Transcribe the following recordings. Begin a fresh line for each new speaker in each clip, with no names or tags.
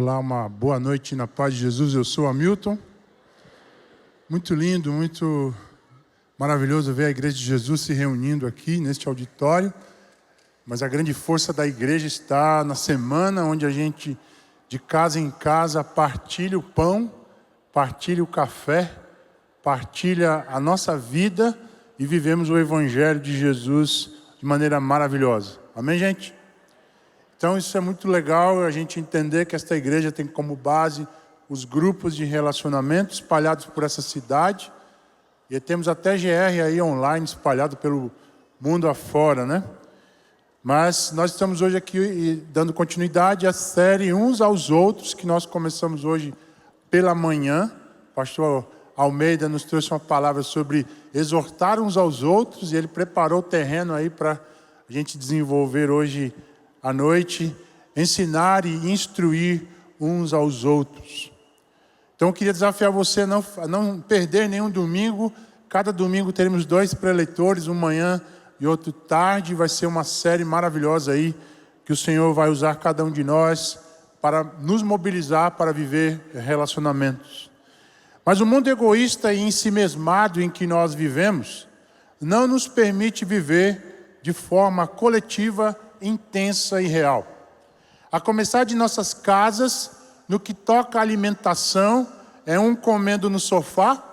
Olá, uma boa noite na paz de Jesus. Eu sou Hamilton. Muito lindo, muito maravilhoso ver a Igreja de Jesus se reunindo aqui neste auditório. Mas a grande força da igreja está na semana onde a gente, de casa em casa, partilha o pão, partilha o café, partilha a nossa vida e vivemos o Evangelho de Jesus de maneira maravilhosa. Amém, gente? Então isso é muito legal, a gente entender que esta igreja tem como base os grupos de relacionamento espalhados por essa cidade. E temos até GR aí online espalhado pelo mundo afora, né? Mas nós estamos hoje aqui dando continuidade à série Uns aos Outros, que nós começamos hoje pela manhã. O pastor Almeida nos trouxe uma palavra sobre exortar uns aos outros, e ele preparou o terreno aí para a gente desenvolver hoje à noite, ensinar e instruir uns aos outros. Então eu queria desafiar você a não perder nenhum domingo. Cada domingo teremos 2 preletores, um manhã e outro tarde. Vai ser uma série maravilhosa aí, que o Senhor vai usar cada um de nós para nos mobilizar para viver relacionamentos. Mas o mundo egoísta e ensimesmado em que nós vivemos não nos permite viver de forma coletiva, intensa e real. A começar de nossas casas, no que toca à alimentação, é um comendo no sofá,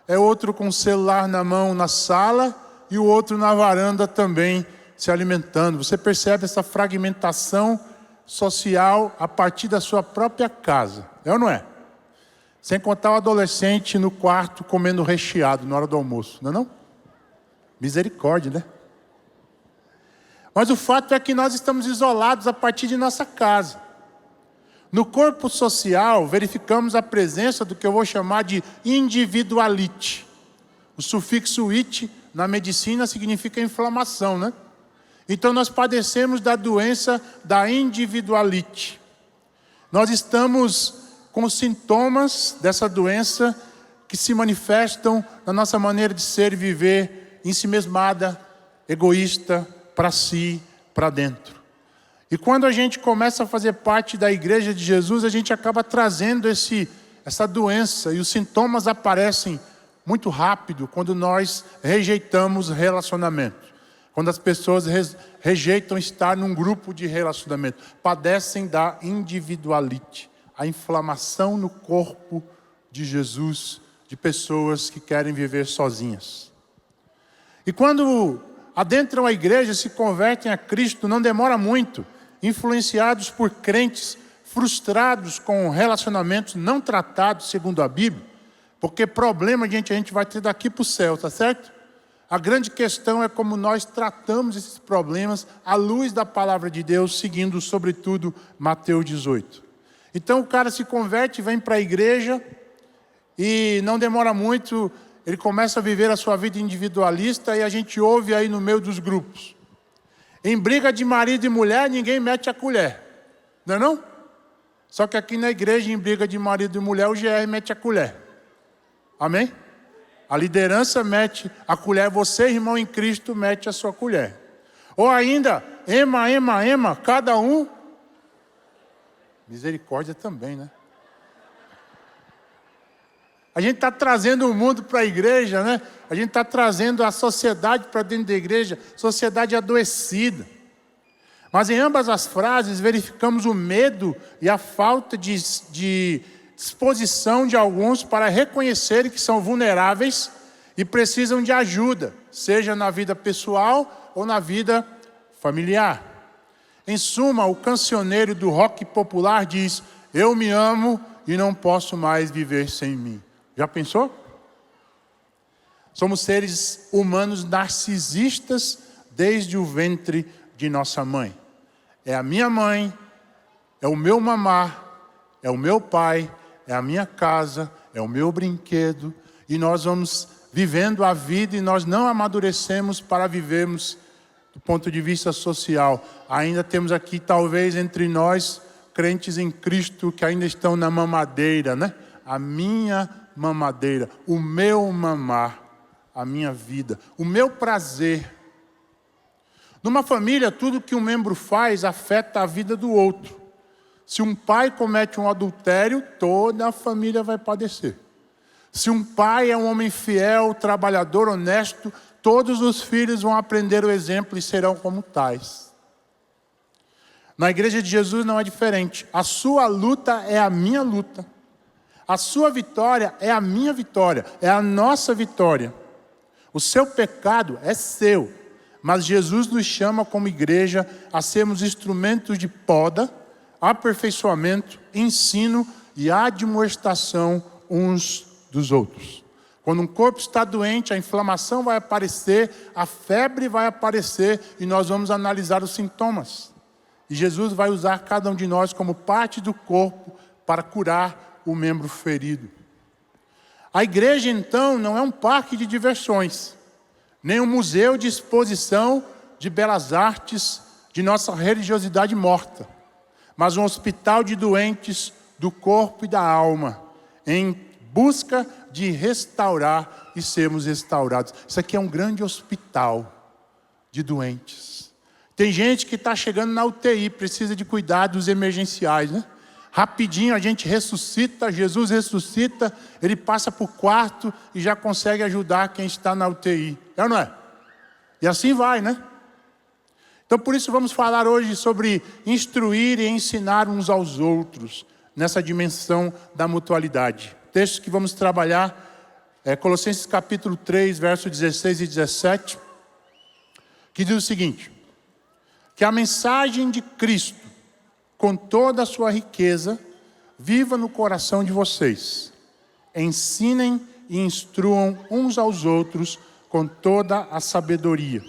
é outro com o celular na mão na sala e o outro na varanda também se alimentando. Você percebe essa fragmentação social a partir da sua própria casa, é ou não é? Sem contar o adolescente no quarto comendo recheado na hora do almoço, não é não? Misericórdia, né? Mas o fato é que nós estamos isolados a partir de nossa casa. No corpo social, verificamos a presença do que eu vou chamar de individualite. O sufixo "ite" na medicina significa inflamação, né? Então nós padecemos da doença da individualite. Nós estamos com os sintomas dessa doença que se manifestam na nossa maneira de ser e viver ensimesmada, egoísta, para si, para dentro. E quando a gente começa a fazer parte da igreja de Jesus, a gente acaba trazendo essa doença, e os sintomas aparecem muito rápido quando nós rejeitamos relacionamento. Quando as pessoas rejeitam estar num grupo de relacionamento, padecem da individualite, a inflamação no corpo de Jesus, de pessoas que querem viver sozinhas. E quando adentram a igreja, se convertem a Cristo, não demora muito, influenciados por crentes frustrados com relacionamentos não tratados segundo a Bíblia, porque problema a gente vai ter daqui para o céu, tá certo? A grande questão é como nós tratamos esses problemas à luz da palavra de Deus, seguindo sobretudo Mateus 18. Então o cara se converte, vem para a igreja e não demora muito, ele começa a viver a sua vida individualista, e a gente ouve aí no meio dos grupos. Em briga de marido e mulher, ninguém mete a colher. Não é não? Só que aqui na igreja, em briga de marido e mulher, o GR mete a colher. Amém? A liderança mete a colher, você, irmão em Cristo, mete a sua colher. Ou ainda, ema, cada um. Misericórdia também, né? A gente está trazendo o mundo para a igreja, né? A gente está trazendo a sociedade para dentro da igreja, sociedade adoecida. Mas em ambas as frases verificamos o medo e a falta de disposição de alguns para reconhecerem que são vulneráveis e precisam de ajuda, seja na vida pessoal ou na vida familiar. Em suma, o cancioneiro do rock popular diz: "Eu me amo e não posso mais viver sem mim." Já pensou? Somos seres humanos narcisistas desde o ventre de nossa mãe. É a minha mãe, é o meu mamar, é o meu pai, é a minha casa, é o meu brinquedo. E nós vamos vivendo a vida e nós não amadurecemos para vivermos do ponto de vista social. Ainda temos aqui, talvez, entre nós, crentes em Cristo que ainda estão na mamadeira, né? A minha mamadeira, o meu mamar, a minha vida, o meu prazer. Numa família, tudo que um membro faz afeta a vida do outro. Se um pai comete um adultério, toda a família vai padecer. Se um pai é um homem fiel, trabalhador, honesto, todos os filhos vão aprender o exemplo e serão como tais. Na igreja de Jesus não é diferente. A sua luta é a minha luta. A sua vitória é a minha vitória, é a nossa vitória. O seu pecado é seu, mas Jesus nos chama como igreja a sermos instrumentos de poda, aperfeiçoamento, ensino e admoestação uns dos outros. Quando um corpo está doente, a inflamação vai aparecer, a febre vai aparecer e nós vamos analisar os sintomas. E Jesus vai usar cada um de nós como parte do corpo para curar o membro ferido. A igreja, então, não é um parque de diversões, nem um museu de exposição de belas artes de nossa religiosidade morta, mas um hospital de doentes do corpo e da alma, em busca de restaurar e sermos restaurados. Isso aqui é um grande hospital de doentes. Tem gente que está chegando na UTI, precisa de cuidados emergenciais, né? Rapidinho a gente ressuscita, Jesus ressuscita, ele passa por quarto e já consegue ajudar quem está na UTI. É ou não é? E assim vai, né? Então por isso vamos falar hoje sobre instruir e ensinar uns aos outros, nessa dimensão da mutualidade. O texto que vamos trabalhar é Colossenses capítulo 3, versos 16 e 17, que diz o seguinte: que a mensagem de Cristo, com toda a sua riqueza, viva no coração de vocês. Ensinem e instruam uns aos outros com toda a sabedoria.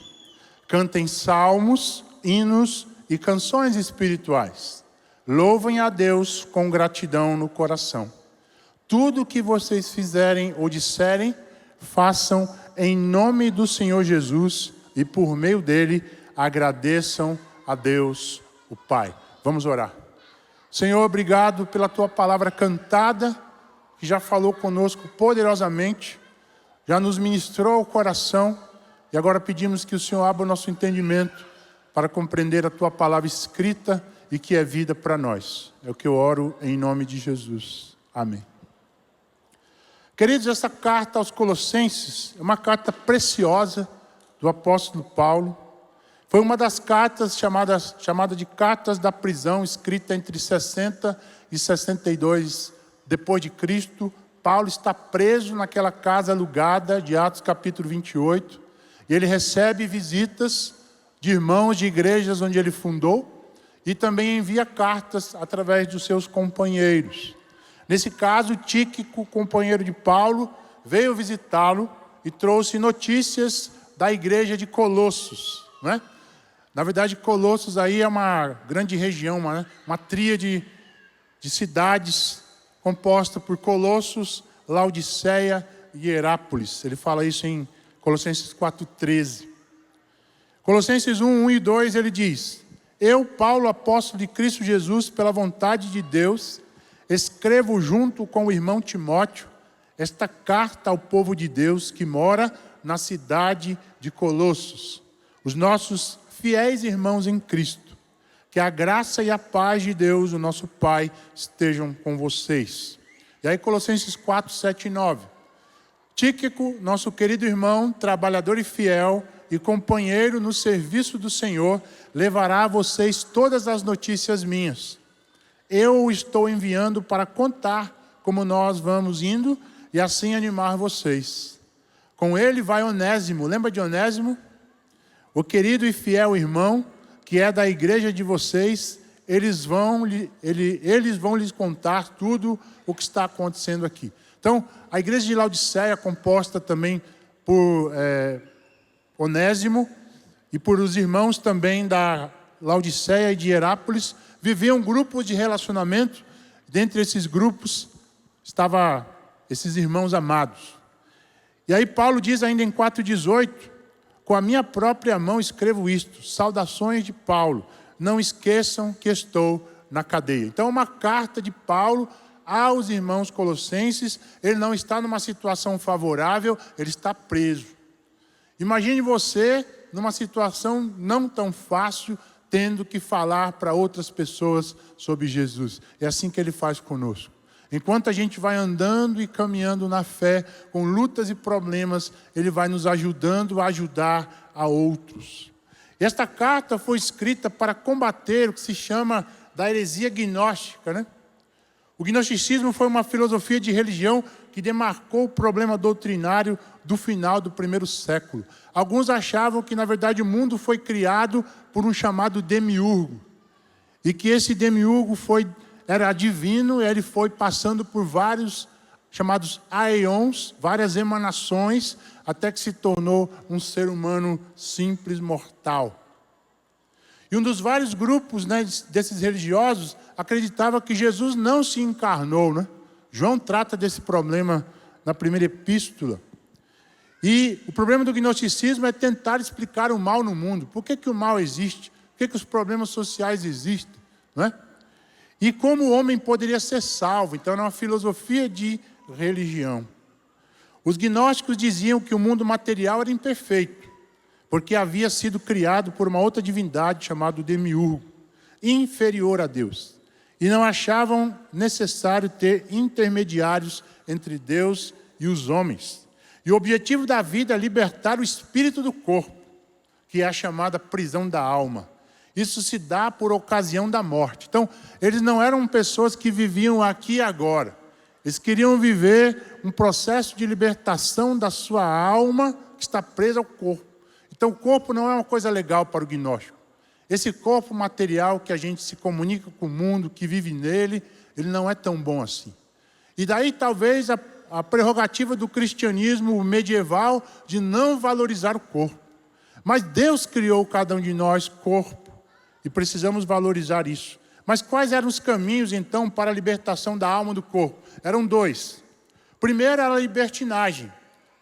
Cantem salmos, hinos e canções espirituais. Louvem a Deus com gratidão no coração. Tudo o que vocês fizerem ou disserem, façam em nome do Senhor Jesus e por meio dele agradeçam a Deus, o Pai. Vamos orar. Senhor, obrigado pela tua palavra cantada, que já falou conosco poderosamente, já nos ministrou o coração, e agora pedimos que o Senhor abra o nosso entendimento para compreender a tua palavra escrita e que é vida para nós. É o que eu oro em nome de Jesus. Amém. Queridos, essa carta aos Colossenses é uma carta preciosa do apóstolo Paulo. Foi uma das cartas chamada de cartas da prisão, escrita entre 60 e 62 depois de Cristo. Paulo está preso naquela casa alugada de Atos capítulo 28. E ele recebe visitas de irmãos de igrejas onde ele fundou e também envia cartas através dos seus companheiros. Nesse caso, Tíquico, companheiro de Paulo, veio visitá-lo e trouxe notícias da igreja de Colossos, né? Na verdade, Colossos aí é uma grande região, uma tríade de cidades composta por Colossos, Laodiceia e Hierápolis. Ele fala isso em Colossenses 4,13. Colossenses 1 e 2, ele diz: eu, Paulo, apóstolo de Cristo Jesus, pela vontade de Deus, escrevo junto com o irmão Timóteo esta carta ao povo de Deus que mora na cidade de Colossos, os nossos fiéis irmãos em Cristo. Que a graça e a paz de Deus, o nosso Pai, estejam com vocês. E aí Colossenses 4, 7 e 9. Tíquico, nosso querido irmão, trabalhador e fiel e companheiro no serviço do Senhor, levará a vocês todas as notícias minhas. Eu o estou enviando para contar como nós vamos indo e assim animar vocês. Com ele vai Onésimo. Lembra de Onésimo? O querido e fiel irmão, que é da igreja de vocês, eles vão lhes contar tudo o que está acontecendo aqui. Então, a igreja de Laodiceia, composta também por Onésimo e por os irmãos também da Laodiceia e de Hierápolis, viviam grupos de relacionamento. Dentre esses grupos, estavam esses irmãos amados. E aí Paulo diz ainda em 4,18, com a minha própria mão escrevo isto, saudações de Paulo, não esqueçam que estou na cadeia. Então, uma carta de Paulo aos irmãos colossenses. Ele não está numa situação favorável, ele está preso. Imagine você numa situação não tão fácil, tendo que falar para outras pessoas sobre Jesus. É assim que Ele faz conosco. Enquanto a gente vai andando e caminhando na fé, com lutas e problemas, Ele vai nos ajudando a ajudar a outros. Esta carta foi escrita para combater o que se chama da heresia gnóstica, né? O gnosticismo foi uma filosofia de religião que demarcou o problema doutrinário do final do primeiro século. Alguns achavam que, na verdade, o mundo foi criado por um chamado demiurgo. E que esse demiurgo era divino, e ele foi passando por vários chamados aeons, várias emanações, até que se tornou um ser humano simples, mortal. E um dos vários grupos, né, desses religiosos acreditava que Jesus não se encarnou, né? João trata desse problema na primeira epístola. E o problema do gnosticismo é tentar explicar o mal no mundo. Por que o mal existe? Por que os problemas sociais existem? Não é? E como o homem poderia ser salvo? Então era uma filosofia de religião. Os gnósticos diziam que o mundo material era imperfeito, porque havia sido criado por uma outra divindade chamada Demiurgo, inferior a Deus. E não achavam necessário ter intermediários entre Deus e os homens. E o objetivo da vida é libertar o espírito do corpo, que é a chamada prisão da alma. Isso se dá por ocasião da morte. Então, eles não eram pessoas que viviam aqui e agora. Eles queriam viver um processo de libertação da sua alma que está presa ao corpo. Então, o corpo não é uma coisa legal para o gnóstico. Esse corpo material que a gente se comunica com o mundo, que vive nele, ele não é tão bom assim. E daí talvez a prerrogativa do cristianismo medieval de não valorizar o corpo. Mas Deus criou cada um de nós corpo e precisamos valorizar isso. Mas quais eram os caminhos então para a libertação da alma do corpo? Eram dois. O primeiro era a libertinagem.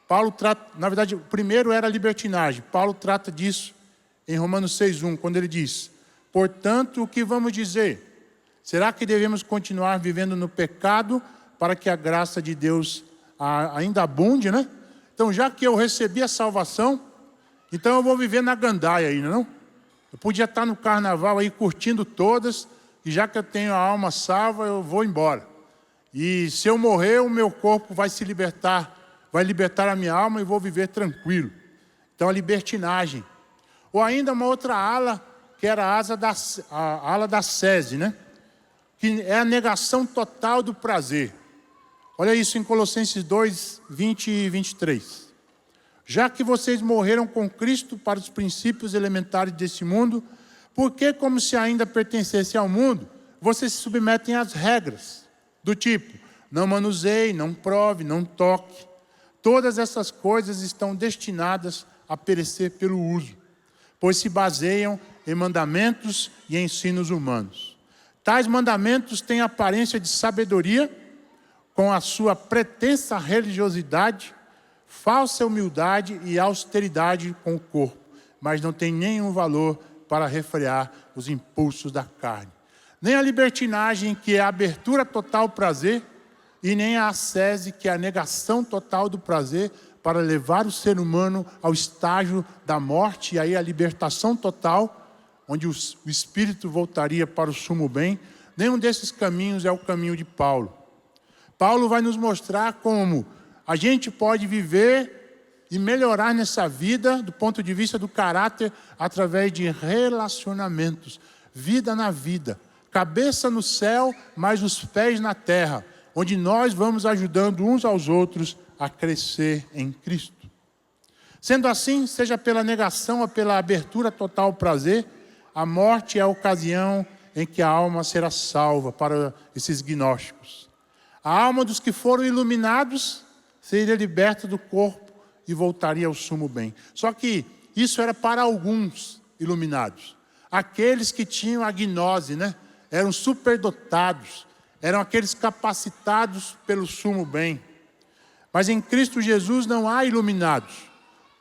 O primeiro era a libertinagem. Paulo trata disso em Romanos 6:1, quando ele diz: portanto, o que vamos dizer? Será que devemos continuar vivendo no pecado para que a graça de Deus ainda abunde, né? Então, já que eu recebi a salvação, então eu vou viver na gandaia aí, não? Eu podia estar no carnaval aí curtindo todas, e já que eu tenho a alma salva, eu vou embora. E se eu morrer, o meu corpo vai se libertar, vai libertar a minha alma e vou viver tranquilo. Então, a libertinagem. Ou ainda uma outra ala, que era a ala da sese, né? Que é a negação total do prazer. Olha isso em Colossenses 2, 20 e 23. Já que vocês morreram com Cristo para os princípios elementares desse mundo, por que, como se ainda pertencesse ao mundo, vocês se submetem às regras? Do tipo, não manuseie, não prove, não toque. Todas essas coisas estão destinadas a perecer pelo uso, pois se baseiam em mandamentos e ensinos humanos. Tais mandamentos têm aparência de sabedoria, com a sua pretensa religiosidade, falsa humildade e austeridade com o corpo, mas não tem nenhum valor para refrear os impulsos da carne. Nem a libertinagem, que é a abertura total ao prazer, e nem a ascese, que é a negação total do prazer, para levar o ser humano ao estágio da morte, e aí a libertação total, onde o espírito voltaria para o sumo bem. Nenhum desses caminhos é o caminho de Paulo. Paulo vai nos mostrar como a gente pode viver e melhorar nessa vida, do ponto de vista do caráter, através de relacionamentos, vida na vida, cabeça no céu, mas os pés na terra, onde nós vamos ajudando uns aos outros a crescer em Cristo. Sendo assim, seja pela negação ou pela abertura total ao prazer, a morte é a ocasião em que a alma será salva para esses gnósticos. A alma dos que foram iluminados seria liberta do corpo e voltaria ao sumo bem. Só que isso era para alguns iluminados. Aqueles que tinham a gnose, né? Eram superdotados, eram aqueles capacitados pelo sumo bem. Mas em Cristo Jesus não há iluminados.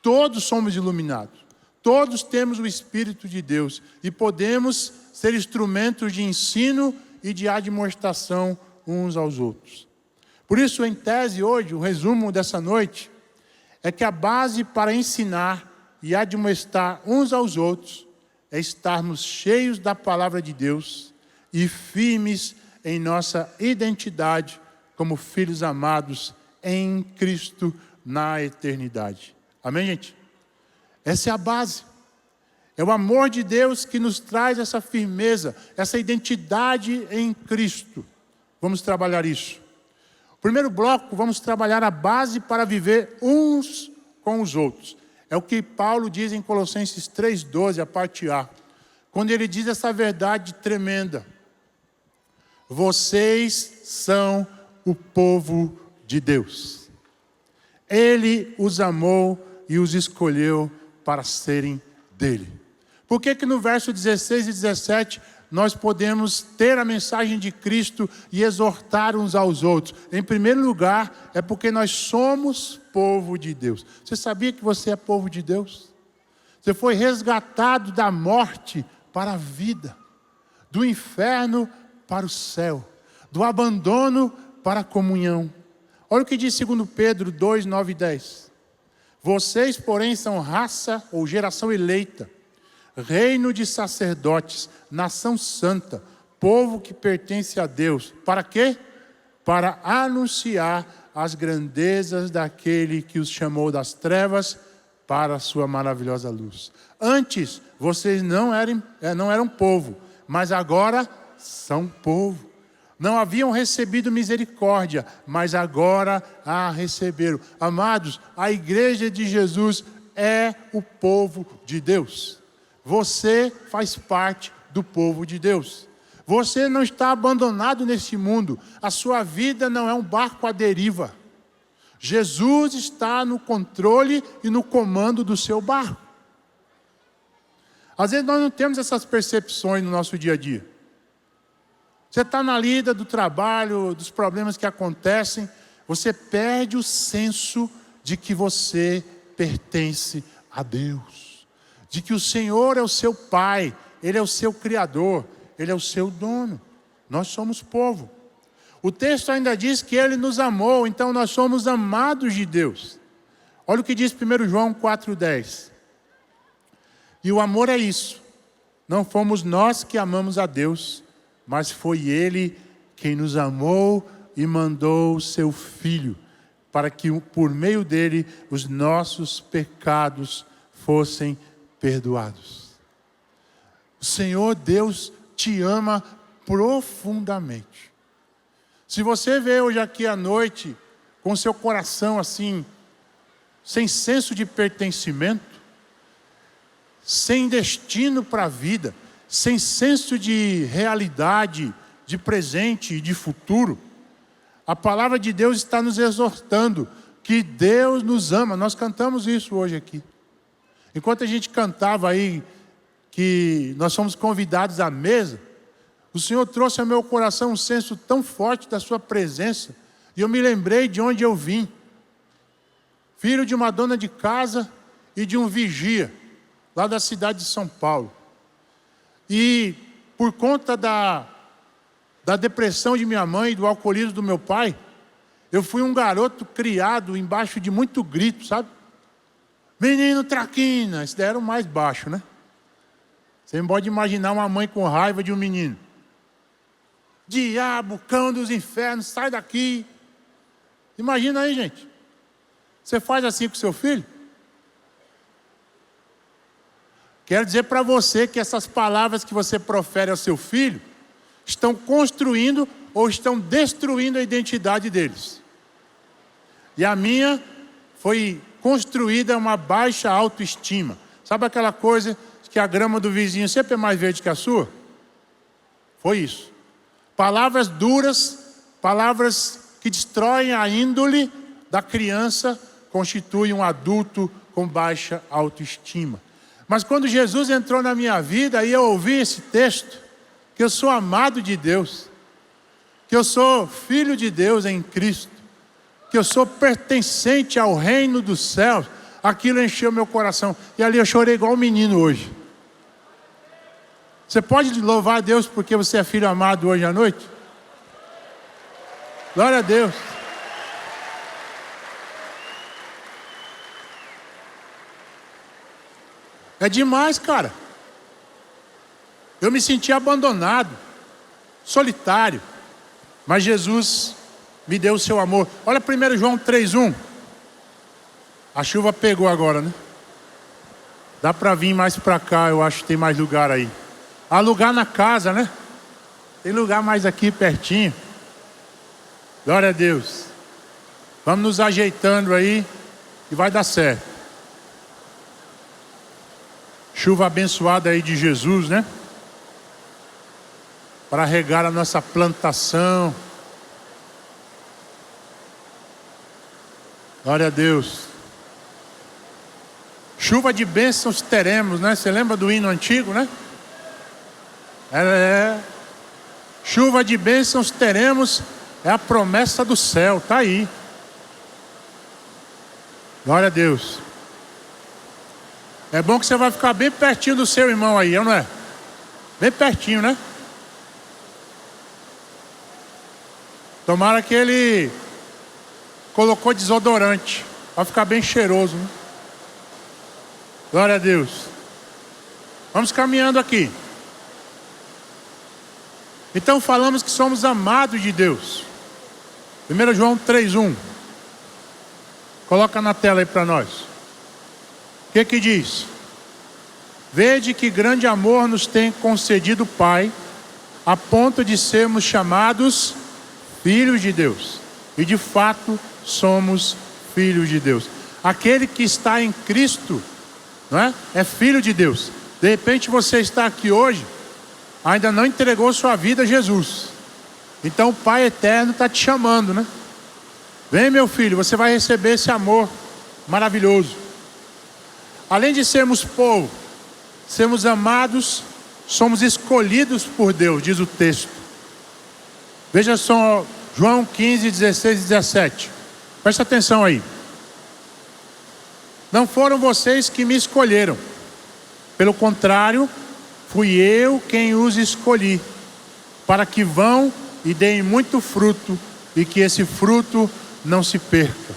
Todos somos iluminados. Todos temos o Espírito de Deus e podemos ser instrumentos de ensino e de admoestação uns aos outros. Por isso, em tese, hoje, o resumo dessa noite é que a base para ensinar e admoestar uns aos outros é estarmos cheios da palavra de Deus e firmes em nossa identidade como filhos amados em Cristo na eternidade. Amém, gente? Essa é a base. É o amor de Deus que nos traz essa firmeza, essa identidade em Cristo. Vamos trabalhar isso. Primeiro bloco, vamos trabalhar a base para viver uns com os outros. É o que Paulo diz em Colossenses 3,12, a parte A. Quando ele diz essa verdade tremenda. Vocês são o povo de Deus. Ele os amou e os escolheu para serem dele. Por que no verso 16 e 17 nós podemos ter a mensagem de Cristo e exortar uns aos outros? Em primeiro lugar, é porque nós somos povo de Deus. Você sabia que você é povo de Deus? Você foi resgatado da morte para a vida, do inferno para o céu, do abandono para a comunhão. Olha o que diz 2 Pedro 2, 9 e 10. Vocês, porém, são raça ou geração eleita, reino de sacerdotes, nação santa, povo que pertence a Deus. Para quê? Para anunciar as grandezas daquele que os chamou das trevas para a sua maravilhosa luz. Antes, vocês não eram povo, mas agora são povo. Não haviam recebido misericórdia, mas agora a receberam. Amados, a igreja de Jesus é o povo de Deus. Você faz parte do povo de Deus. Você não está abandonado neste mundo. A sua vida não é um barco à deriva. Jesus está no controle e no comando do seu barco. Às vezes nós não temos essas percepções no nosso dia a dia. Você está na lida do trabalho, dos problemas que acontecem, você perde o senso de que você pertence a Deus. De que o Senhor é o seu Pai, Ele é o seu Criador, Ele é o seu dono. Nós somos povo. O texto ainda diz que Ele nos amou, então nós somos amados de Deus. Olha o que diz 1 João 4,10. E o amor é isso. Não fomos nós que amamos a Deus, mas foi Ele quem nos amou e mandou o seu Filho, para que por meio dele os nossos pecados fossem perdoados. O Senhor Deus te ama profundamente. Se você veio hoje aqui à noite com seu coração assim, sem senso de pertencimento, sem destino para a vida, sem senso de realidade, de presente e de futuro, a palavra de Deus está nos exortando que Deus nos ama. Nós cantamos isso hoje aqui. Enquanto a gente cantava aí, que nós somos convidados à mesa, o Senhor trouxe ao meu coração um senso tão forte da sua presença, e eu me lembrei de onde eu vim. Filho de uma dona de casa e de um vigia, lá da cidade de São Paulo. E por conta da depressão de minha mãe e do alcoolismo do meu pai, eu fui um garoto criado embaixo de muito grito, sabe? Menino traquina, esse daí era o mais baixo, né? Você não pode imaginar uma mãe com raiva de um menino. Diabo, cão dos infernos, sai daqui. Imagina aí, gente. Você faz assim com seu filho? Quero dizer para você que essas palavras que você profere ao seu filho estão construindo ou estão destruindo a identidade deles. E a minha foi construída uma baixa autoestima. Sabe aquela coisa que a grama do vizinho sempre é mais verde que a sua? Foi isso. Palavras duras, palavras que destroem a índole da criança, constituem um adulto com baixa autoestima. Mas quando Jesus entrou na minha vida, aí eu ouvi esse texto, que eu sou amado de Deus, que eu sou filho de Deus em Cristo, que eu sou pertencente ao reino dos céus, aquilo encheu meu coração. E ali eu chorei igual um menino hoje. Você pode louvar a Deus porque você é filho amado hoje à noite? Glória a Deus. É demais, cara. Eu me sentia abandonado, solitário. Mas Jesus me deu o seu amor. Olha 1 João 3:1. A chuva pegou agora, né? Dá para vir mais para cá, eu acho que tem mais lugar aí. Há lugar na casa, né? Tem lugar mais aqui pertinho. Glória a Deus. Vamos nos ajeitando aí e vai dar certo. Chuva abençoada aí de Jesus, né? Para regar a nossa plantação. Glória a Deus. Chuva de bênçãos teremos, né? Você lembra do hino antigo, né? Chuva de bênçãos teremos, é a promessa do céu, tá aí. Glória a Deus. É bom que você vai ficar bem pertinho do seu irmão aí, não é? Bem pertinho, né? Tomara que ele colocou desodorante, vai ficar bem cheiroso, né? Glória a Deus. Vamos caminhando aqui. Então falamos que somos amados de Deus. 1 João 3:1. Coloca na tela aí para nós. O que diz? Vede que grande amor nos tem concedido o Pai, a ponto de sermos chamados filhos de Deus. E de fato somos filhos de Deus. Aquele que está em Cristo, não é? É filho de Deus. De repente você está aqui hoje, ainda não entregou sua vida a Jesus. Então o Pai eterno está te chamando, né? Vem, meu filho, você vai receber esse amor maravilhoso. Além de sermos povo, sermos amados, somos escolhidos por Deus, diz o texto. Veja só, João 15, 16 e 17. Presta atenção aí. Não foram vocês que me escolheram. Pelo contrário, fui eu quem os escolhi, para que vão e deem muito fruto, e que esse fruto não se perca.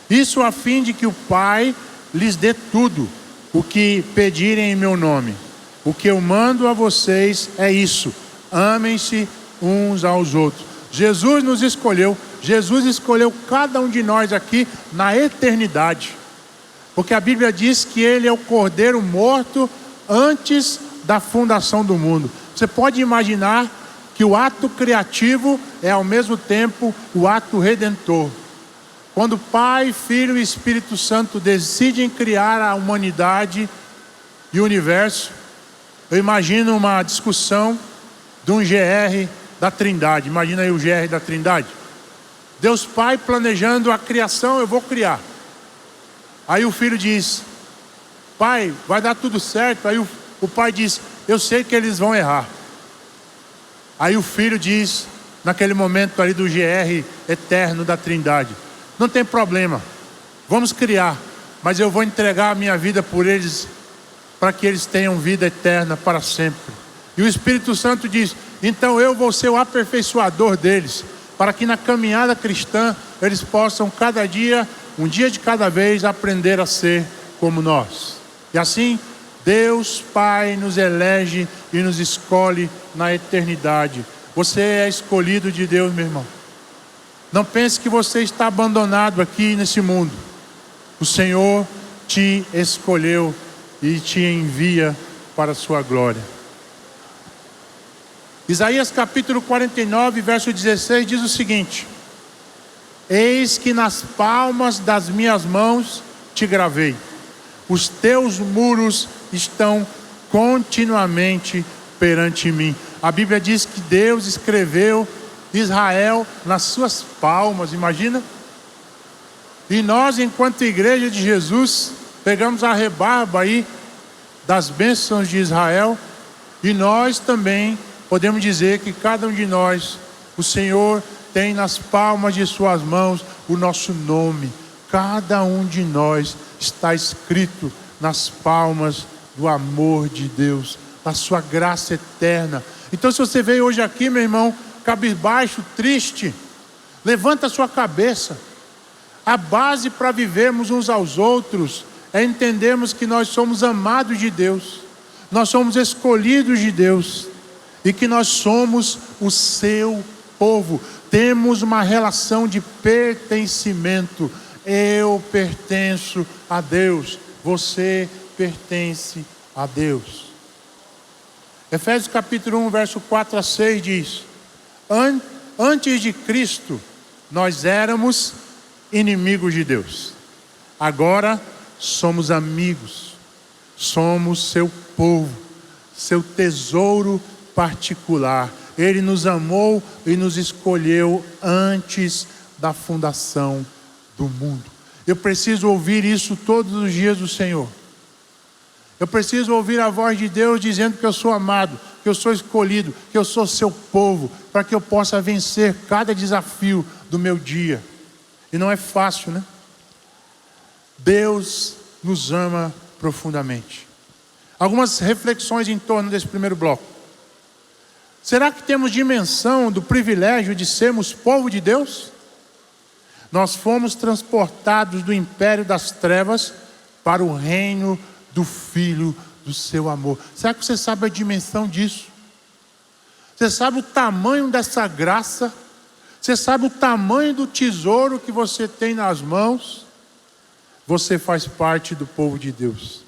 Isso a fim de que o Pai lhes dê tudo o que pedirem em meu nome. O que eu mando a vocês é isso: amem-se uns aos outros. Jesus nos escolheu. Jesus escolheu cada um de nós aqui na eternidade. Porque a Bíblia diz que Ele é o Cordeiro morto antes da fundação do mundo. Você pode imaginar que o ato criativo é ao mesmo tempo o ato redentor. Quando Pai, Filho e Espírito Santo decidem criar a humanidade e o universo, eu imagino uma discussão de um GR da Trindade. Imagina aí o GR da Trindade. Deus Pai planejando a criação, eu vou criar. Aí o filho diz: Pai, vai dar tudo certo. Aí o pai diz: eu sei que eles vão errar. Aí o filho diz, naquele momento ali do GR eterno da Trindade: não tem problema, vamos criar, mas eu vou entregar a minha vida por eles, para que eles tenham vida eterna para sempre. E o Espírito Santo diz: então eu vou ser o aperfeiçoador deles, para que na caminhada cristã eles possam cada dia, um dia de cada vez, aprender a ser como nós. E assim Deus Pai nos elege e nos escolhe na eternidade. Você é escolhido de Deus, meu irmão. Não pense que você está abandonado aqui nesse mundo. O Senhor te escolheu e te envia para a sua glória. Isaías capítulo 49, verso 16 diz o seguinte: eis que nas palmas das minhas mãos te gravei. Os teus muros estão continuamente perante mim. A Bíblia diz que Deus escreveu Israel nas suas palmas, imagina? E nós, enquanto igreja de Jesus, pegamos a rebarba aí das bênçãos de Israel, e nós também podemos dizer que cada um de nós, o Senhor tem nas palmas de suas mãos o nosso nome. Cada um de nós está escrito nas palmas do amor de Deus, da sua graça eterna. Então, se você veio hoje aqui, meu irmão, cabisbaixo, triste, levanta a sua cabeça. A base para vivermos uns aos outros é entendermos que nós somos amados de Deus. nós somos escolhidos de Deus e que nós somos o seu povo. Temos uma relação de pertencimento. Eu pertenço a Deus, você pertence a Deus. Efésios capítulo 1, verso 4 a 6 diz: Antes de Cristo, nós éramos inimigos de Deus. Agora somos amigos. Somos seu povo, seu tesouro particular. Ele nos amou e nos escolheu antes da fundação do mundo. Eu preciso ouvir isso todos os dias do Senhor. Eu preciso ouvir a voz de Deus dizendo que eu sou amado, que eu sou escolhido, que eu sou seu povo, para que eu possa vencer cada desafio do meu dia. E não é fácil, né? Deus nos ama profundamente. Algumas reflexões em torno desse primeiro bloco. Será que temos dimensão do privilégio de sermos povo de Deus? Nós fomos transportados do império das trevas para o reino do Filho do seu amor. Será que você sabe a dimensão disso? Você sabe o tamanho dessa graça? Você sabe o tamanho do tesouro que você tem nas mãos? Você faz parte do povo de Deus.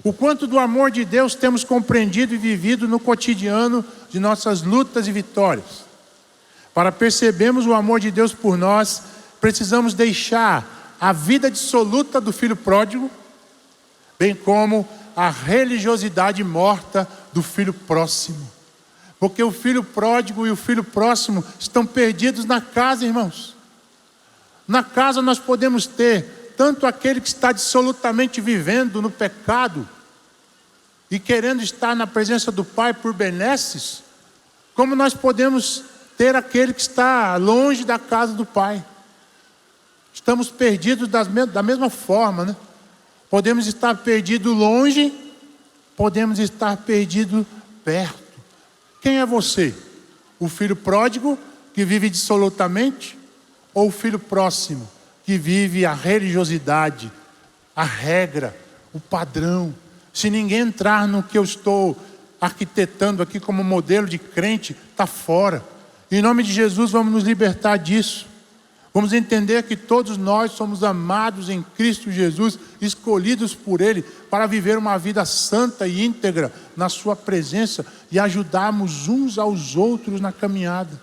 O quanto do amor de Deus temos compreendido e vivido no cotidiano de nossas lutas e vitórias. Para percebermos o amor de Deus por nós, precisamos deixar a vida dissoluta do filho pródigo, bem como a religiosidade morta do filho próximo. Porque o filho pródigo e o filho próximo estão perdidos na casa, irmãos. Na casa nós podemos ter tanto aquele que está dissolutamente vivendo no pecado e querendo estar na presença do Pai por benesses, como nós podemos ter aquele que está longe da casa do Pai. Estamos perdidos da mesma forma, né? Podemos estar perdidos longe, podemos estar perdidos perto. Quem é você? O filho pródigo que vive dissolutamente ou o filho próximo que vive a religiosidade, a regra, o padrão? Se ninguém entrar no que eu estou arquitetando aqui como modelo de crente, está fora. Em nome de Jesus, vamos nos libertar disso. Vamos entender que todos nós somos amados em Cristo Jesus, escolhidos por Ele para viver uma vida santa e íntegra na sua presença e ajudarmos uns aos outros na caminhada.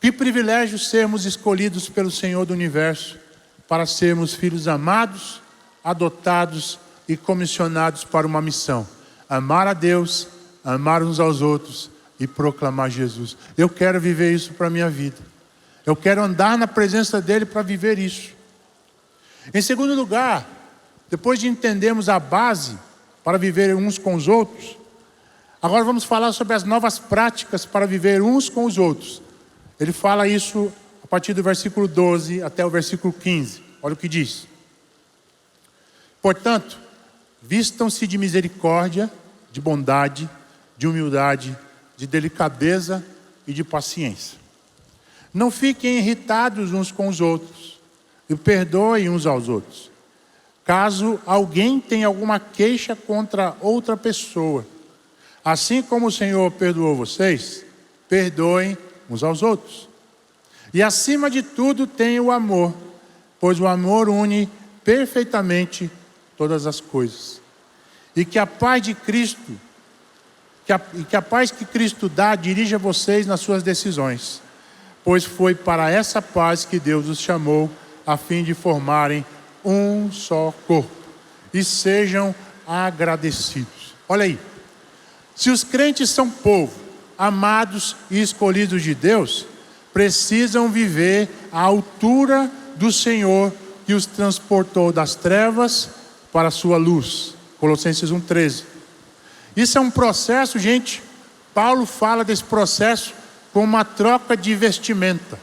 Que privilégio sermos escolhidos pelo Senhor do Universo para sermos filhos amados, adotados e comissionados para uma missão: amar a Deus, amar uns aos outros e proclamar Jesus. Eu quero viver isso para a minha vida. Eu quero andar na presença dEle para viver isso. Em segundo lugar, depois de entendermos a base para viver uns com os outros, agora vamos falar sobre as novas práticas para viver uns com os outros. Ele fala isso a partir do versículo 12 até o versículo 15. Olha o que diz. Portanto, vistam-se de misericórdia, de bondade, de humildade, de delicadeza e de paciência. Não fiquem irritados uns com os outros e perdoem uns aos outros. Caso alguém tenha alguma queixa contra outra pessoa, assim como o Senhor perdoou vocês, perdoem uns aos outros. E acima de tudo tenham o amor, pois o amor une perfeitamente todas as coisas. E que a paz de Cristo, que a paz que Cristo dá, dirija vocês nas suas decisões. Pois foi para essa paz que Deus os chamou, a fim de formarem um só corpo. E sejam agradecidos. Olha aí. Se os crentes são povo, amados e escolhidos de Deus, precisam viver à altura do Senhor que os transportou das trevas para a sua luz. Colossenses 1,13. Isso é um processo, gente. Paulo fala desse processo com uma troca de vestimenta,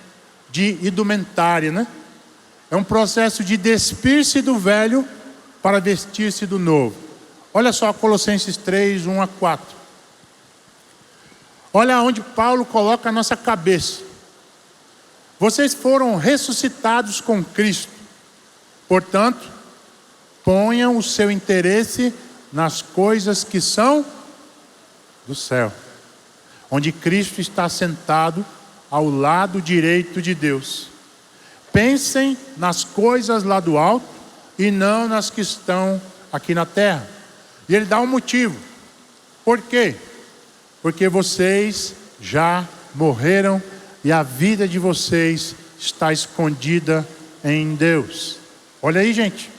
de indumentária, né? É um processo de despir-se do velho para vestir-se do novo. Olha só Colossenses 3, 1 a 4. Olha onde Paulo coloca a nossa cabeça. Vocês foram ressuscitados com Cristo. Portanto, ponham o seu interesse nas coisas que são do céu, onde Cristo está sentado ao lado direito de Deus. Pensem nas coisas lá do alto e não nas que estão aqui na terra. E ele dá um motivo. Por quê? Porque vocês já morreram e a vida de vocês está escondida em Deus. Olha aí, gente.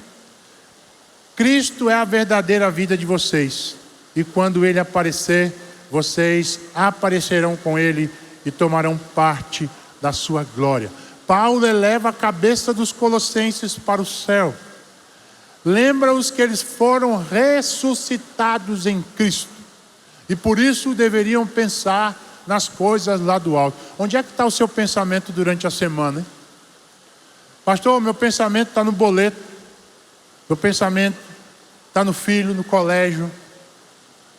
Cristo é a verdadeira vida de vocês. E quando Ele aparecer, vocês aparecerão com Ele e tomarão parte da sua glória. Paulo eleva a cabeça dos colossenses para o céu. Lembra-os que eles foram ressuscitados em Cristo. E por isso deveriam pensar nas coisas lá do alto. Onde é que está o seu pensamento durante a semana, hein? Pastor, meu pensamento está no boleto. Meu pensamento está no filho, no colégio.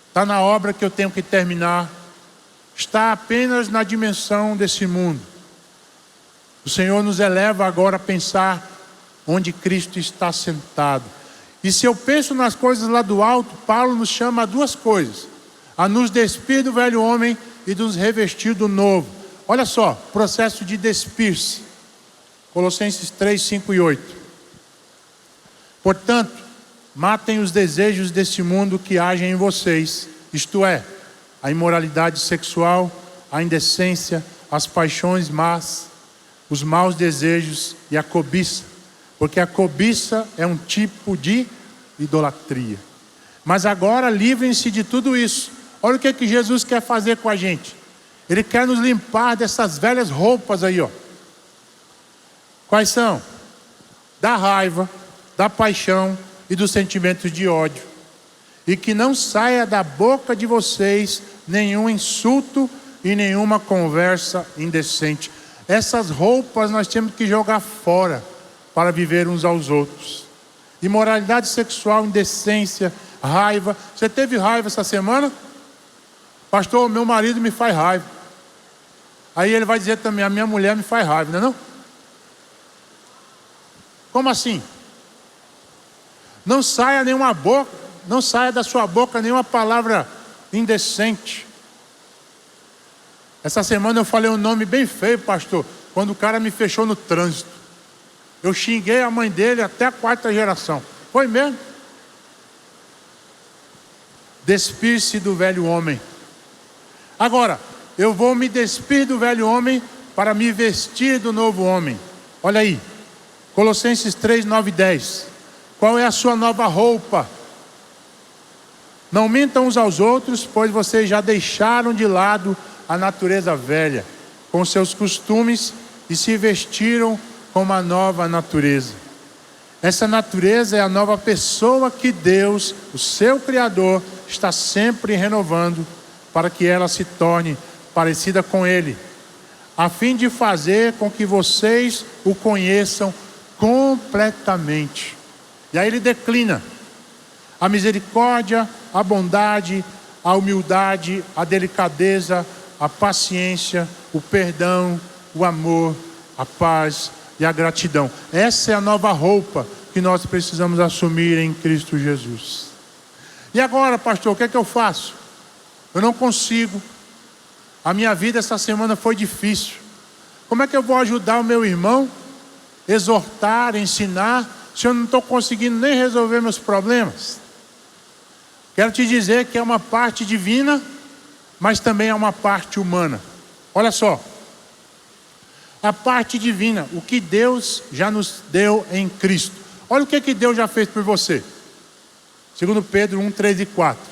Está na obra que eu tenho que terminar. Está apenas na dimensão desse mundo. O Senhor nos eleva agora a pensar onde Cristo está sentado. E se eu penso nas coisas lá do alto, Paulo nos chama a duas coisas: a nos despir do velho homem e nos revestir do novo. Olha só, processo de despir-se. Colossenses 3, 5 e 8. Portanto, matem os desejos deste mundo que agem em vocês, isto é, a imoralidade sexual, a indecência, as paixões más, os maus desejos e a cobiça, porque a cobiça é um tipo de idolatria. Mas agora livrem-se de tudo isso. Olha o que Jesus quer fazer com a gente. Ele quer nos limpar dessas velhas roupas aí, ó. Quais são? Da raiva, da paixão e dos sentimentos de ódio. E que não saia da boca de vocês nenhum insulto e nenhuma conversa indecente. Essas roupas nós temos que jogar fora para viver uns aos outros. Imoralidade sexual, indecência, raiva. Você teve raiva essa semana? Pastor, meu marido me faz raiva. Aí ele vai dizer também, a minha mulher me faz raiva, não é não? Como assim? Não saia nenhuma boca, não saia da sua boca nenhuma palavra indecente. Essa semana eu falei um nome bem feio, pastor, quando o cara me fechou no trânsito. Eu xinguei a mãe dele até a 4ª geração. Foi mesmo? Despir-se do velho homem. Agora, eu vou me despir do velho homem para me vestir do novo homem. Olha aí, Colossenses 3, 9 e 10. Qual é a sua nova roupa? Não mintam uns aos outros, pois vocês já deixaram de lado a natureza velha, com seus costumes, e se vestiram com uma nova natureza. Essa natureza é a nova pessoa que Deus, o seu Criador, está sempre renovando para que ela se torne parecida com Ele, a fim de fazer com que vocês o conheçam completamente. E aí ele declina a misericórdia, a bondade, a humildade, a delicadeza, a paciência, o perdão, o amor, a paz e a gratidão. Essa é a nova roupa que nós precisamos assumir em Cristo Jesus. E agora, pastor, o que é que eu faço? Eu não consigo. A minha vida essa semana foi difícil. Como é que eu vou ajudar o meu irmão? Exortar, ensinar, se eu não estou conseguindo nem resolver meus problemas? Quero te dizer que é uma parte divina, mas também é uma parte humana. Olha só. A parte divina, o que Deus já nos deu em Cristo. Olha o que Deus já fez por você. 2 Pedro 1, 3 e 4.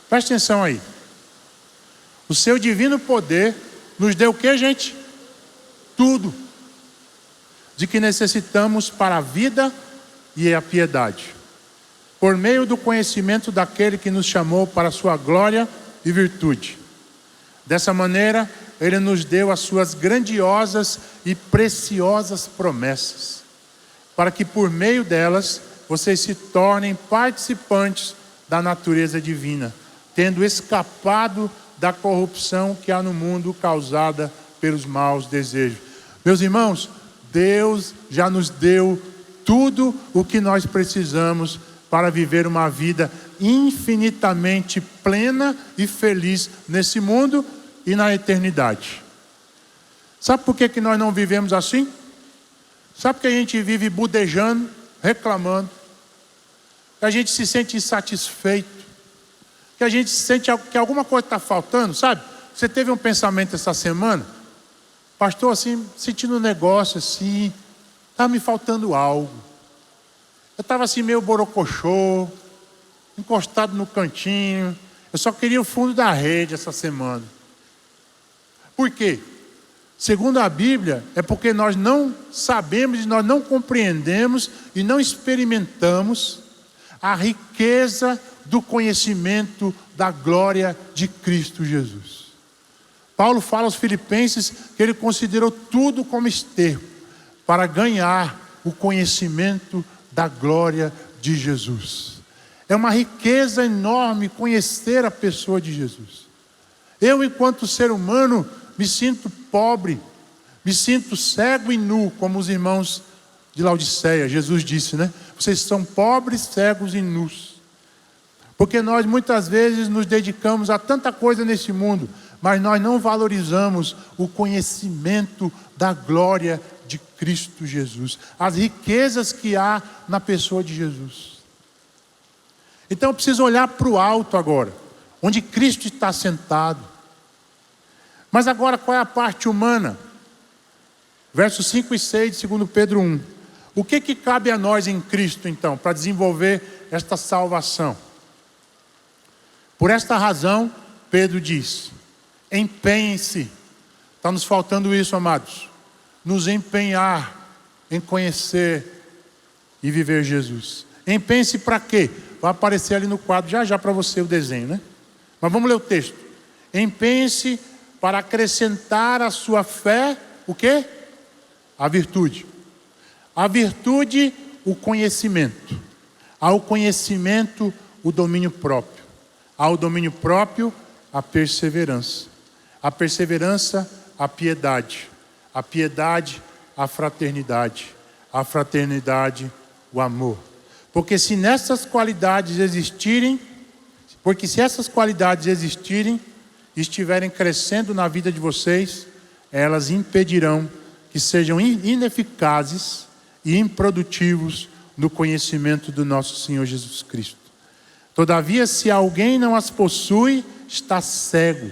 Presta atenção aí. O seu divino poder nos deu o que, gente? Tudo de que necessitamos para a vida e a piedade, por meio do conhecimento daquele que nos chamou para a sua glória e virtude. Dessa maneira, Ele nos deu as suas grandiosas e preciosas promessas, para que por meio delas vocês se tornem participantes da natureza divina, tendo escapado da corrupção que há no mundo causada pelos maus desejos. Meus irmãos, Deus já nos deu tudo o que nós precisamos para viver uma vida infinitamente plena e feliz nesse mundo e na eternidade. Sabe por que nós não vivemos assim? Sabe por que a gente vive budejando, reclamando, que a gente se sente insatisfeito, que a gente sente que alguma coisa está faltando, sabe? Você teve um pensamento essa semana, pastor, assim, sentindo um negócio assim, estava me faltando algo. Eu estava assim meio borocochô, encostado no cantinho, eu só queria o fundo da rede essa semana. Por quê? Segundo a Bíblia, é porque nós não sabemos e nós não compreendemos e não experimentamos a riqueza do conhecimento da glória de Cristo Jesus. Paulo fala aos Filipenses que ele considerou tudo como esterco para ganhar o conhecimento da glória de Jesus. É uma riqueza enorme conhecer a pessoa de Jesus. Eu, enquanto ser humano, me sinto pobre, me sinto cego e nu, como os irmãos de Laodiceia. Jesus disse, né? Vocês são pobres, cegos e nus. Porque nós muitas vezes nos dedicamos a tanta coisa nesse mundo, mas nós não valorizamos o conhecimento da glória de Cristo Jesus, as riquezas que há na pessoa de Jesus. Então eu preciso olhar para o alto agora, onde Cristo está sentado. Mas agora qual é a parte humana? Versos 5 e 6 de 2 Pedro 1. O que cabe a nós em Cristo então, para desenvolver esta salvação? Por esta razão, Pedro diz, empenhem-se. Está nos faltando isso, amados. Nos empenhar em conhecer e viver Jesus. Empenhe-se para quê? Vai aparecer ali no quadro já para você o desenho, né? Mas vamos ler o texto. Empenhe-se para acrescentar à sua fé, o quê? A virtude. A virtude, o conhecimento. Ao conhecimento, o domínio próprio. Ao domínio próprio, a perseverança. A perseverança, a piedade. A piedade, a fraternidade. A fraternidade, o amor. Porque se essas qualidades existirem, estiverem crescendo na vida de vocês, elas impedirão que sejam ineficazes e improdutivos no conhecimento do nosso Senhor Jesus Cristo. Todavia, se alguém não as possui, está cego,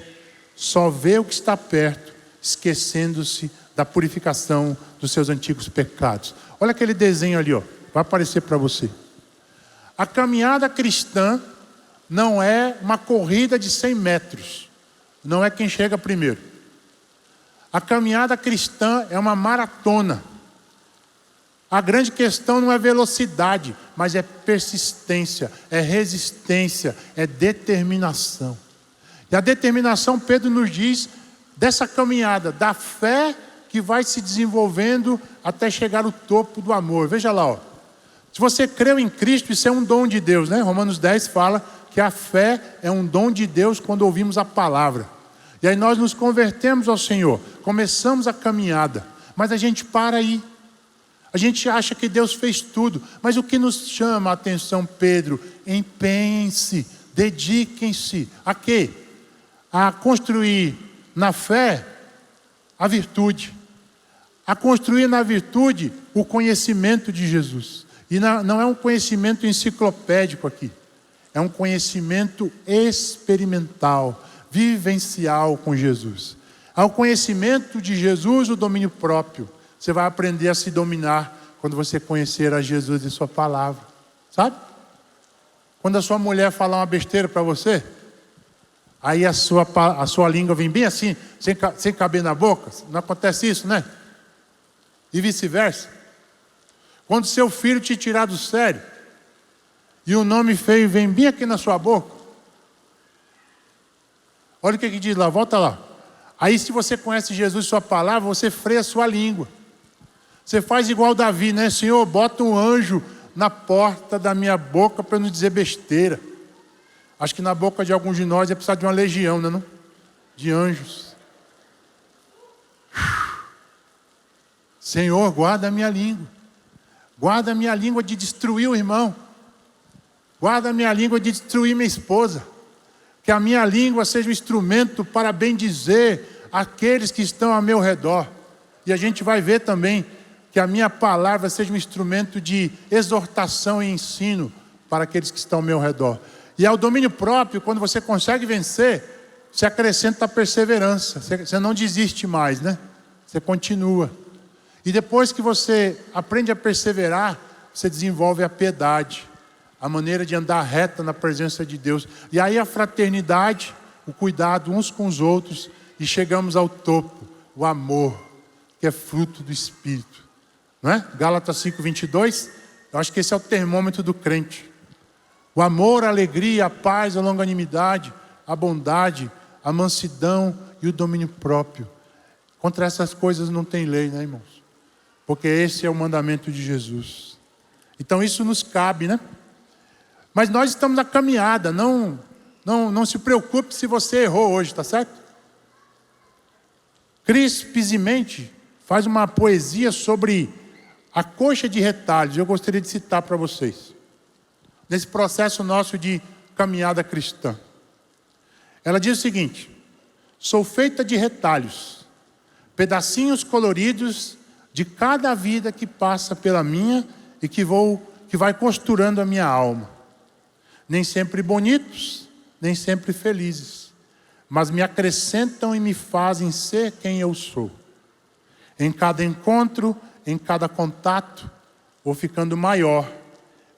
só vê o que está perto, esquecendo-se da purificação dos seus antigos pecados. Olha aquele desenho ali, ó, vai aparecer para você. A caminhada cristã não é uma corrida de 100 metros. Não é quem chega primeiro. A caminhada cristã é uma maratona. A grande questão não é velocidade, mas é persistência, é resistência, é determinação. E a determinação, Pedro nos diz, dessa caminhada, da fé que vai se desenvolvendo até chegar ao topo do amor. Veja lá, ó. Se você creu em Cristo, isso é um dom de Deus, né? Romanos 10 fala que a fé é um dom de Deus quando ouvimos a palavra. E aí nós nos convertemos ao Senhor, começamos a caminhada, mas a gente para aí. A gente acha que Deus fez tudo, mas o que nos chama a atenção, Pedro? Empenhem-se, dediquem-se. A quê? A construir na fé a virtude. A construir na virtude o conhecimento de Jesus. E não é um conhecimento enciclopédico aqui. É um conhecimento experimental, vivencial com Jesus. Ao conhecimento de Jesus, o domínio próprio. Você vai aprender a se dominar quando você conhecer a Jesus e sua palavra. Sabe? Quando a sua mulher falar uma besteira para você, aí a sua língua vem bem assim, sem caber na boca. Não acontece isso, né? E vice-versa. Quando seu filho te tirar do sério, e o nome feio vem bem aqui na sua boca. Olha o que diz lá, volta lá. Aí se você conhece Jesus e sua palavra, você freia a sua língua. Você faz igual Davi, né? Senhor, bota um anjo na porta da minha boca para não dizer besteira. Acho que na boca de alguns de nós é precisar de uma legião, né? Não? De anjos. Senhor, guarda a minha língua. Guarda a minha língua de destruir o irmão. Guarda a minha língua de destruir minha esposa. Que a minha língua seja um instrumento para bendizer aqueles que estão ao meu redor. E a gente vai ver também que a minha palavra seja um instrumento de exortação e ensino para aqueles que estão ao meu redor. E ao domínio próprio, quando você consegue vencer, você acrescenta a perseverança. Você não desiste mais, né? Você continua. E depois que você aprende a perseverar, você desenvolve a piedade, a maneira de andar reta na presença de Deus. E aí a fraternidade, o cuidado uns com os outros, e chegamos ao topo, o amor, que é fruto do Espírito. Não é? Gálatas 5:22, eu acho que esse é o termômetro do crente. O amor, a alegria, a paz, a longanimidade, a bondade, a mansidão e o domínio próprio. Contra essas coisas não tem lei, né, irmãos? Porque esse é o mandamento de Jesus. Então isso nos cabe, né? Mas nós estamos na caminhada, não se preocupe se você errou hoje, tá certo? Cris Pizzimente faz uma poesia sobre a coxa de retalhos. Eu gostaria de citar para vocês. Nesse processo nosso de caminhada cristã. Ela diz o seguinte: sou feita de retalhos, pedacinhos coloridos de cada vida que passa pela minha e que vai costurando a minha alma. Nem sempre bonitos, nem sempre felizes, mas me acrescentam e me fazem ser quem eu sou. Em cada encontro, em cada contato, vou ficando maior.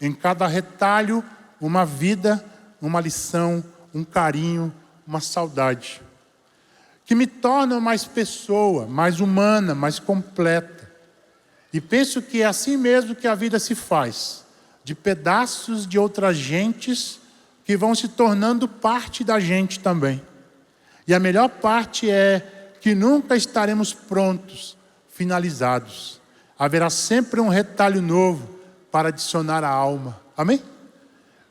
Em cada retalho, uma vida, uma lição, um carinho, uma saudade. Que me tornam mais pessoa, mais humana, mais completa. E penso que é assim mesmo que a vida se faz. De pedaços de outras gentes que vão se tornando parte da gente também. E a melhor parte é que nunca estaremos prontos, finalizados. Haverá sempre um retalho novo para adicionar à alma. Amém?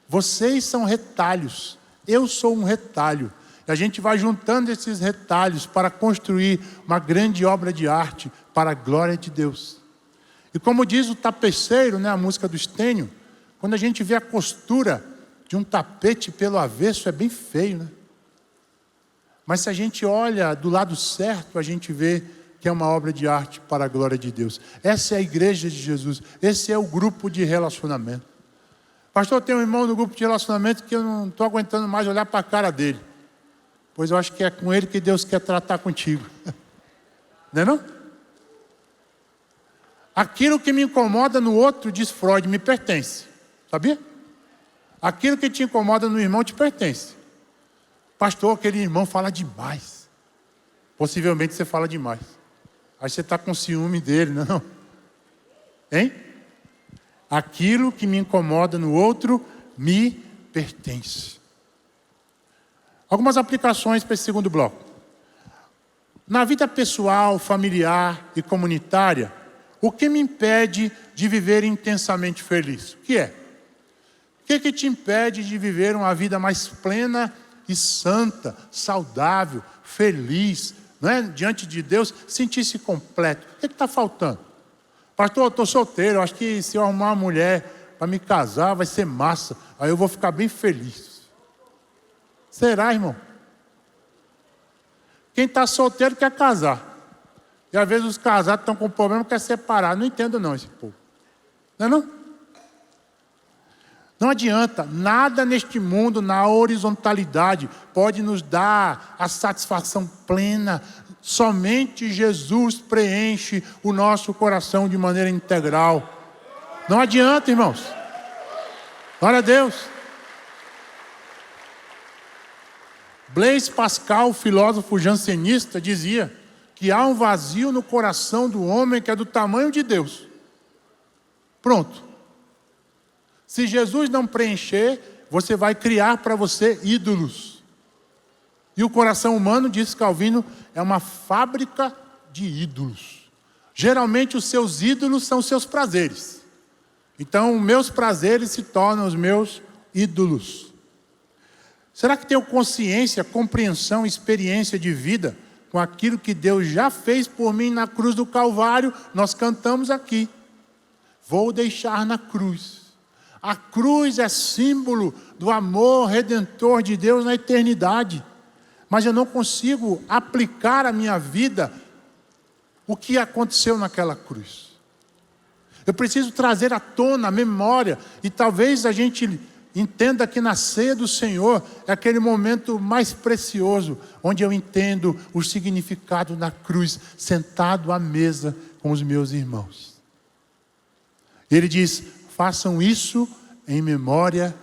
Vocês são retalhos. Eu sou um retalho. E a gente vai juntando esses retalhos para construir uma grande obra de arte para a glória de Deus. E como diz o tapeceiro, né, a música do Estênio, quando a gente vê a costura de um tapete pelo avesso, é bem feio, né? Mas se a gente olha do lado certo, a gente vê que é uma obra de arte para a glória de Deus. Essa é a igreja de Jesus. Esse é o grupo de relacionamento. Pastor, tem um irmão no grupo de relacionamento que eu não estou aguentando mais olhar para a cara dele. Pois eu acho que é com ele que Deus quer tratar contigo. Não é não? Aquilo que me incomoda no outro, diz Freud, me pertence. Sabia? Aquilo que te incomoda no irmão te pertence. Pastor, aquele irmão fala demais. Possivelmente você fala demais. Aí você está com ciúme dele, não? Hein? Aquilo que me incomoda no outro me pertence. Algumas aplicações para esse segundo bloco. Na vida pessoal, familiar e comunitária, o que me impede de viver intensamente feliz? O que é? O que te impede de viver uma vida mais plena e santa, saudável, feliz, não é? Diante de Deus, sentir-se completo? O que está faltando? Pastor, eu estou solteiro, acho que se eu arrumar uma mulher para me casar, vai ser massa, aí eu vou ficar bem feliz. Será, irmão? Quem está solteiro quer casar. E às vezes os casados estão com problema e querem separar. Não entendo não esse povo. Não é não? Não adianta. Nada neste mundo, na horizontalidade, pode nos dar a satisfação plena. Somente Jesus preenche o nosso coração de maneira integral. Não adianta, irmãos. Glória a Deus. Blaise Pascal, filósofo jansenista, dizia que há um vazio no coração do homem que é do tamanho de Deus. Pronto. Se Jesus não preencher, você vai criar para você ídolos. E o coração humano, diz Calvino, é uma fábrica de ídolos. Geralmente os seus ídolos são os seus prazeres. Então, meus prazeres se tornam os meus ídolos. Será que tenho consciência, compreensão, experiência de vida com aquilo que Deus já fez por mim na cruz do Calvário? Nós cantamos aqui. Vou deixar na cruz A cruz é símbolo do amor redentor de Deus na eternidade. Mas eu não consigo aplicar à minha vida o que aconteceu naquela cruz. Eu preciso trazer à tona a memória, e talvez a gente entenda que na ceia do Senhor é aquele momento mais precioso, onde eu entendo o significado da cruz, sentado à mesa com os meus irmãos. Ele diz: façam isso em memória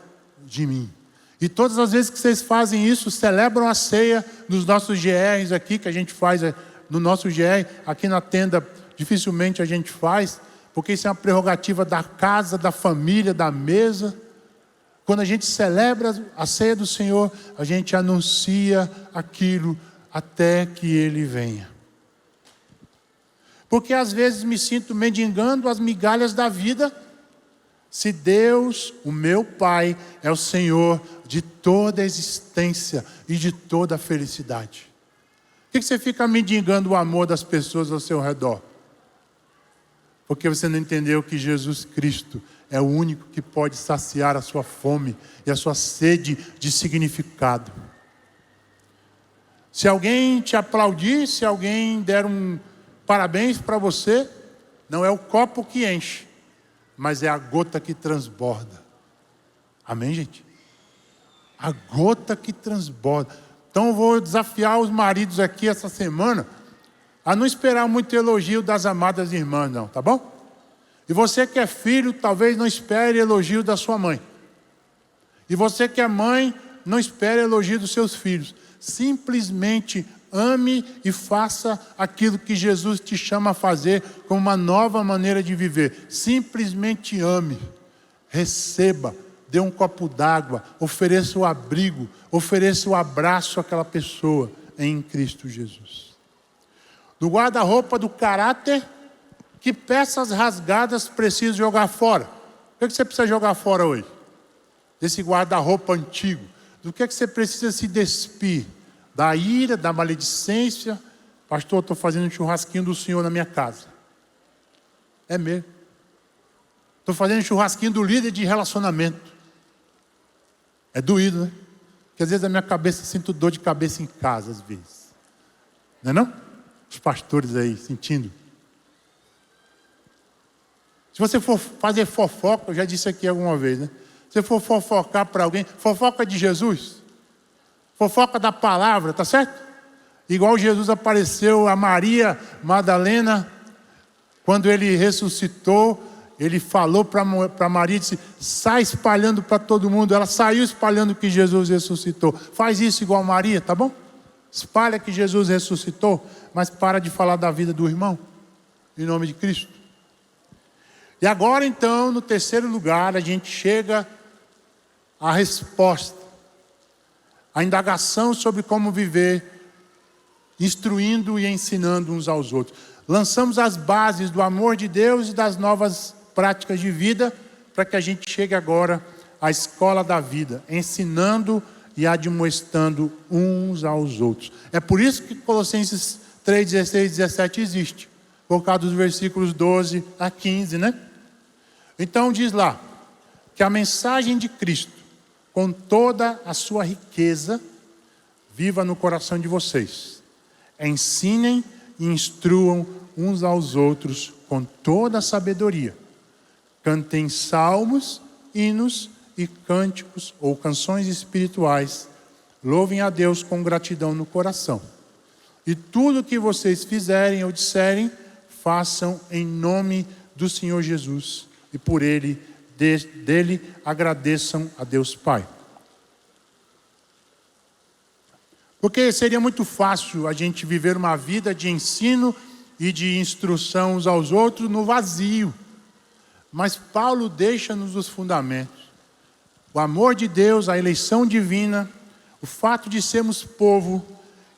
de mim. E todas as vezes que vocês fazem isso, celebram a ceia nos nossos GRs aqui, que a gente faz no nosso GR, aqui na tenda dificilmente a gente faz, porque isso é uma prerrogativa da casa, da família, da mesa. Quando a gente celebra a ceia do Senhor, a gente anuncia aquilo até que Ele venha. Porque às vezes me sinto mendigando as migalhas da vida, se Deus, o meu Pai, é o Senhor de toda a existência e de toda a felicidade. Por que você fica mendigando o amor das pessoas ao seu redor? Porque você não entendeu que Jesus Cristo é o único que pode saciar a sua fome e a sua sede de significado. Se alguém te aplaudir, se alguém der um parabéns para você, não é o copo que enche, mas é a gota que transborda. Amém, gente? A gota que transborda. Então eu vou desafiar os maridos aqui essa semana a não esperar muito elogio das amadas irmãs, não, tá bom? E você que é filho, talvez não espere elogio da sua mãe. E você que é mãe, não espere elogio dos seus filhos. Simplesmente ame e faça aquilo que Jesus te chama a fazer como uma nova maneira de viver. Simplesmente ame, receba, dê um copo d'água, ofereça o abrigo, ofereça o abraço àquela pessoa em Cristo Jesus. No guarda-roupa do caráter, que peças rasgadas preciso jogar fora? O que você precisa jogar fora hoje? Desse guarda-roupa antigo. Do que você precisa se despir? Da ira, da maledicência. Pastor, estou fazendo um churrasquinho do Senhor na minha casa. É mesmo. Estou fazendo um churrasquinho do líder de relacionamento. É doído, né? Porque às vezes a minha cabeça, sinto dor de cabeça em casa, às vezes. Não é não? Os pastores aí, sentindo. Se você for fazer fofoca, eu já disse aqui alguma vez, né? Se você for fofocar para alguém, fofoca de Jesus, fofoca da palavra, tá certo? Igual Jesus apareceu a Maria Madalena, quando ele ressuscitou, ele falou para Maria, disse: sai espalhando para todo mundo. Ela saiu espalhando que Jesus ressuscitou. Faz isso igual Maria, tá bom? Espalha que Jesus ressuscitou, mas para de falar da vida do irmão, em nome de Cristo. E agora então, no terceiro lugar, a gente chega à resposta, à indagação sobre como viver, instruindo e ensinando uns aos outros. Lançamos as bases do amor de Deus e das novas práticas de vida, para que a gente chegue agora à escola da vida, ensinando e admoestando uns aos outros. É por isso que Colossenses 3, 16 e 17 existe, por causa dos versículos 12 a 15, né? Então diz lá, que a mensagem de Cristo, com toda a sua riqueza, viva no coração de vocês. Ensinem e instruam uns aos outros com toda a sabedoria. Cantem salmos, hinos e cânticos ou canções espirituais. Louvem a Deus com gratidão no coração. E tudo que vocês fizerem ou disserem, façam em nome do Senhor Jesus. E por ele, dele, agradeçam a Deus Pai. Porque seria muito fácil a gente viver uma vida de ensino e de instrução uns aos outros no vazio. Mas Paulo deixa-nos os fundamentos. O amor de Deus, a eleição divina, o fato de sermos povo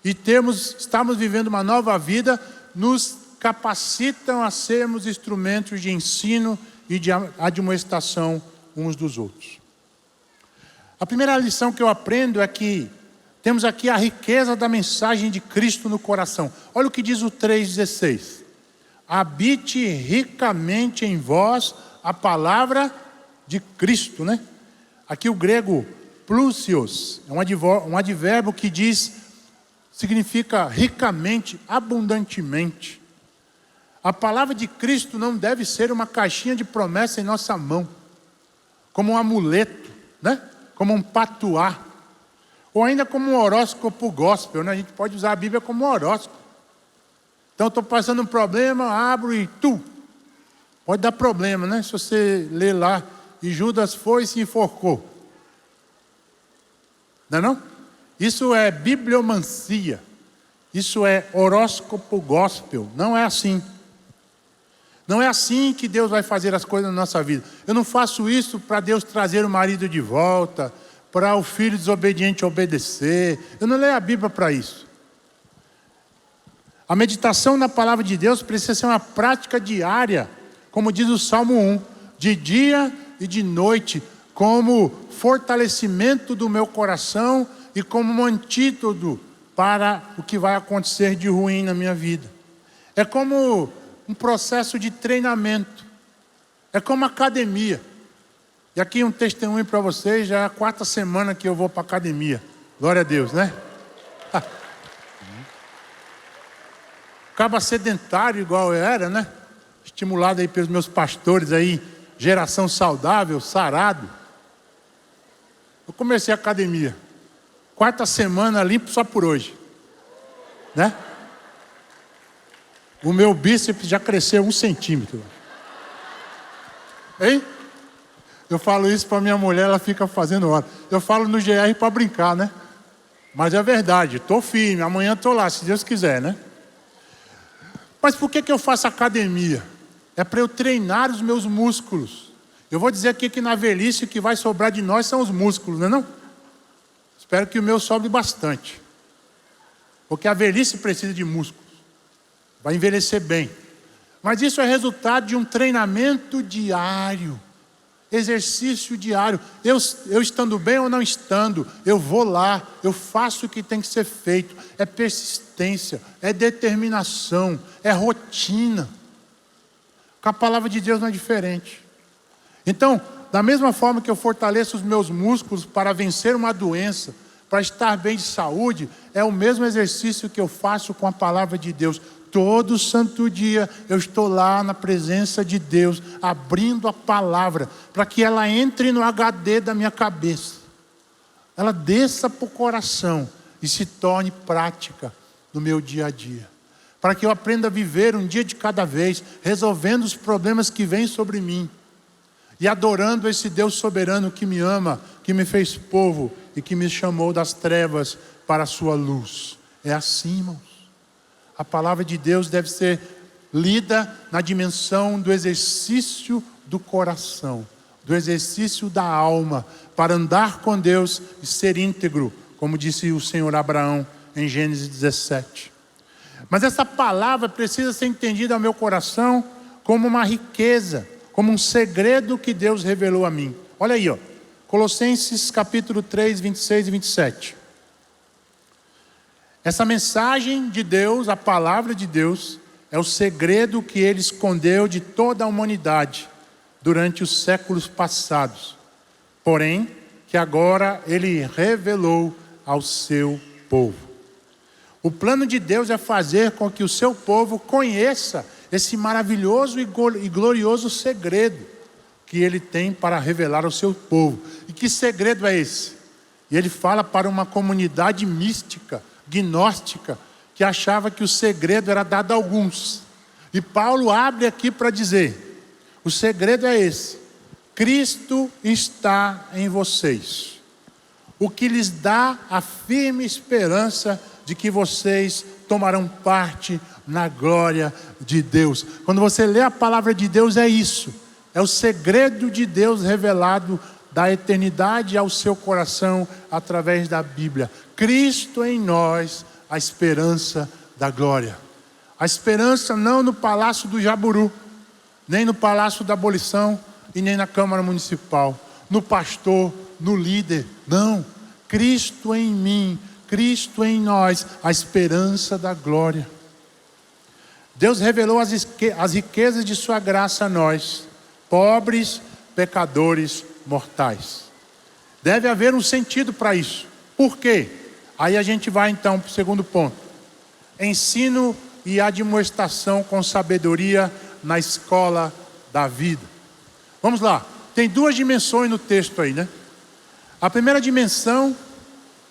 e estamos vivendo uma nova vida, nos capacitam a sermos instrumentos de ensino e de admoestação uns dos outros. A primeira lição que eu aprendo é que temos aqui a riqueza da mensagem de Cristo no coração. Olha o que diz o 3,16. Habite ricamente em vós a palavra de Cristo, né? Aqui o grego plusios é um advérbio que significa ricamente, abundantemente. A palavra de Cristo não deve ser uma caixinha de promessa em nossa mão, como um amuleto, né? Como um patuá, ou ainda como um horóscopo gospel, né? A gente pode usar a Bíblia como um horóscopo. Então, estou passando um problema, abro e pode dar problema, né? Se você ler lá, e Judas foi e se enforcou. Não é não? Isso é bibliomancia. Isso é horóscopo gospel. Não é assim. Não é assim que Deus vai fazer as coisas na nossa vida. Eu não faço isso para Deus trazer o marido de volta, para o filho desobediente obedecer. Eu não leio a Bíblia para isso. A meditação na palavra de Deus precisa ser uma prática diária, como diz o Salmo 1, de dia e de noite, como fortalecimento do meu coração e como um antídoto para o que vai acontecer de ruim na minha vida. É como um processo de treinamento, é como academia. E aqui um testemunho para vocês, já é a 4ª semana que eu vou para a academia. Glória a Deus, né? Acaba sedentário igual eu era, né? Estimulado aí pelos meus pastores aí, geração saudável, sarado. Eu comecei a academia. 4ª semana limpo só por hoje, né? O meu bíceps já cresceu 1 centímetro. Hein? Eu falo isso para minha mulher, ela fica fazendo hora. Eu falo no GR para brincar, né? Mas é verdade, estou firme, amanhã estou lá, se Deus quiser, né? Mas por que eu faço academia? É para eu treinar os meus músculos. Eu vou dizer aqui que na velhice o que vai sobrar de nós são os músculos, não é não? Espero que o meu sobre bastante. Porque a velhice precisa de músculos. Vai envelhecer bem. Mas isso é resultado de um treinamento diário. Exercício diário. Eu estando bem ou não estando, eu vou lá, eu faço o que tem que ser feito. É persistência, é determinação, é rotina. Com a palavra de Deus não é diferente. Então, da mesma forma que eu fortaleço os meus músculos para vencer uma doença, para estar bem de saúde, é o mesmo exercício que eu faço com a palavra de Deus. Todo santo dia eu estou lá na presença de Deus, abrindo a palavra, para que ela entre no HD da minha cabeça. Ela desça para o coração e se torne prática no meu dia a dia. Para que eu aprenda a viver um dia de cada vez, resolvendo os problemas que vêm sobre mim. E adorando esse Deus soberano que me ama, que me fez povo e que me chamou das trevas para a sua luz. É assim, irmãos. A palavra de Deus deve ser lida na dimensão do exercício do coração, do exercício da alma, para andar com Deus e ser íntegro, como disse o Senhor Abraão em Gênesis 17. Mas essa palavra precisa ser entendida ao meu coração como uma riqueza, como um segredo que Deus revelou a mim. Olha aí, Colossenses capítulo 3, 26 e 27. Essa mensagem de Deus, a palavra de Deus, é o segredo que Ele escondeu de toda a humanidade durante os séculos passados. Porém, que agora Ele revelou ao seu povo. O plano de Deus é fazer com que o seu povo conheça esse maravilhoso e glorioso segredo que Ele tem para revelar ao seu povo. E que segredo é esse? E Ele fala para uma comunidade mística, gnóstica, que achava que o segredo era dado a alguns. E Paulo abre aqui para dizer: o segredo é esse: Cristo está em vocês, o que lhes dá a firme esperança de que vocês tomarão parte na glória de Deus. Quando você lê a palavra de Deus, é isso, é o segredo de Deus revelado da eternidade ao seu coração através da Bíblia. Cristo em nós, a esperança da glória. A esperança não no palácio do Jaburu, nem no palácio da abolição e nem na Câmara Municipal, no pastor, no líder. Não, Cristo em mim, Cristo em nós, a esperança da glória. Deus revelou as riquezas de sua graça a nós, pobres, pecadores mortais. Deve haver um sentido para isso. Por quê? Aí a gente vai então para o segundo ponto. Ensino e admoestação com sabedoria na escola da vida. Vamos lá. Tem duas dimensões no texto aí, né? A primeira dimensão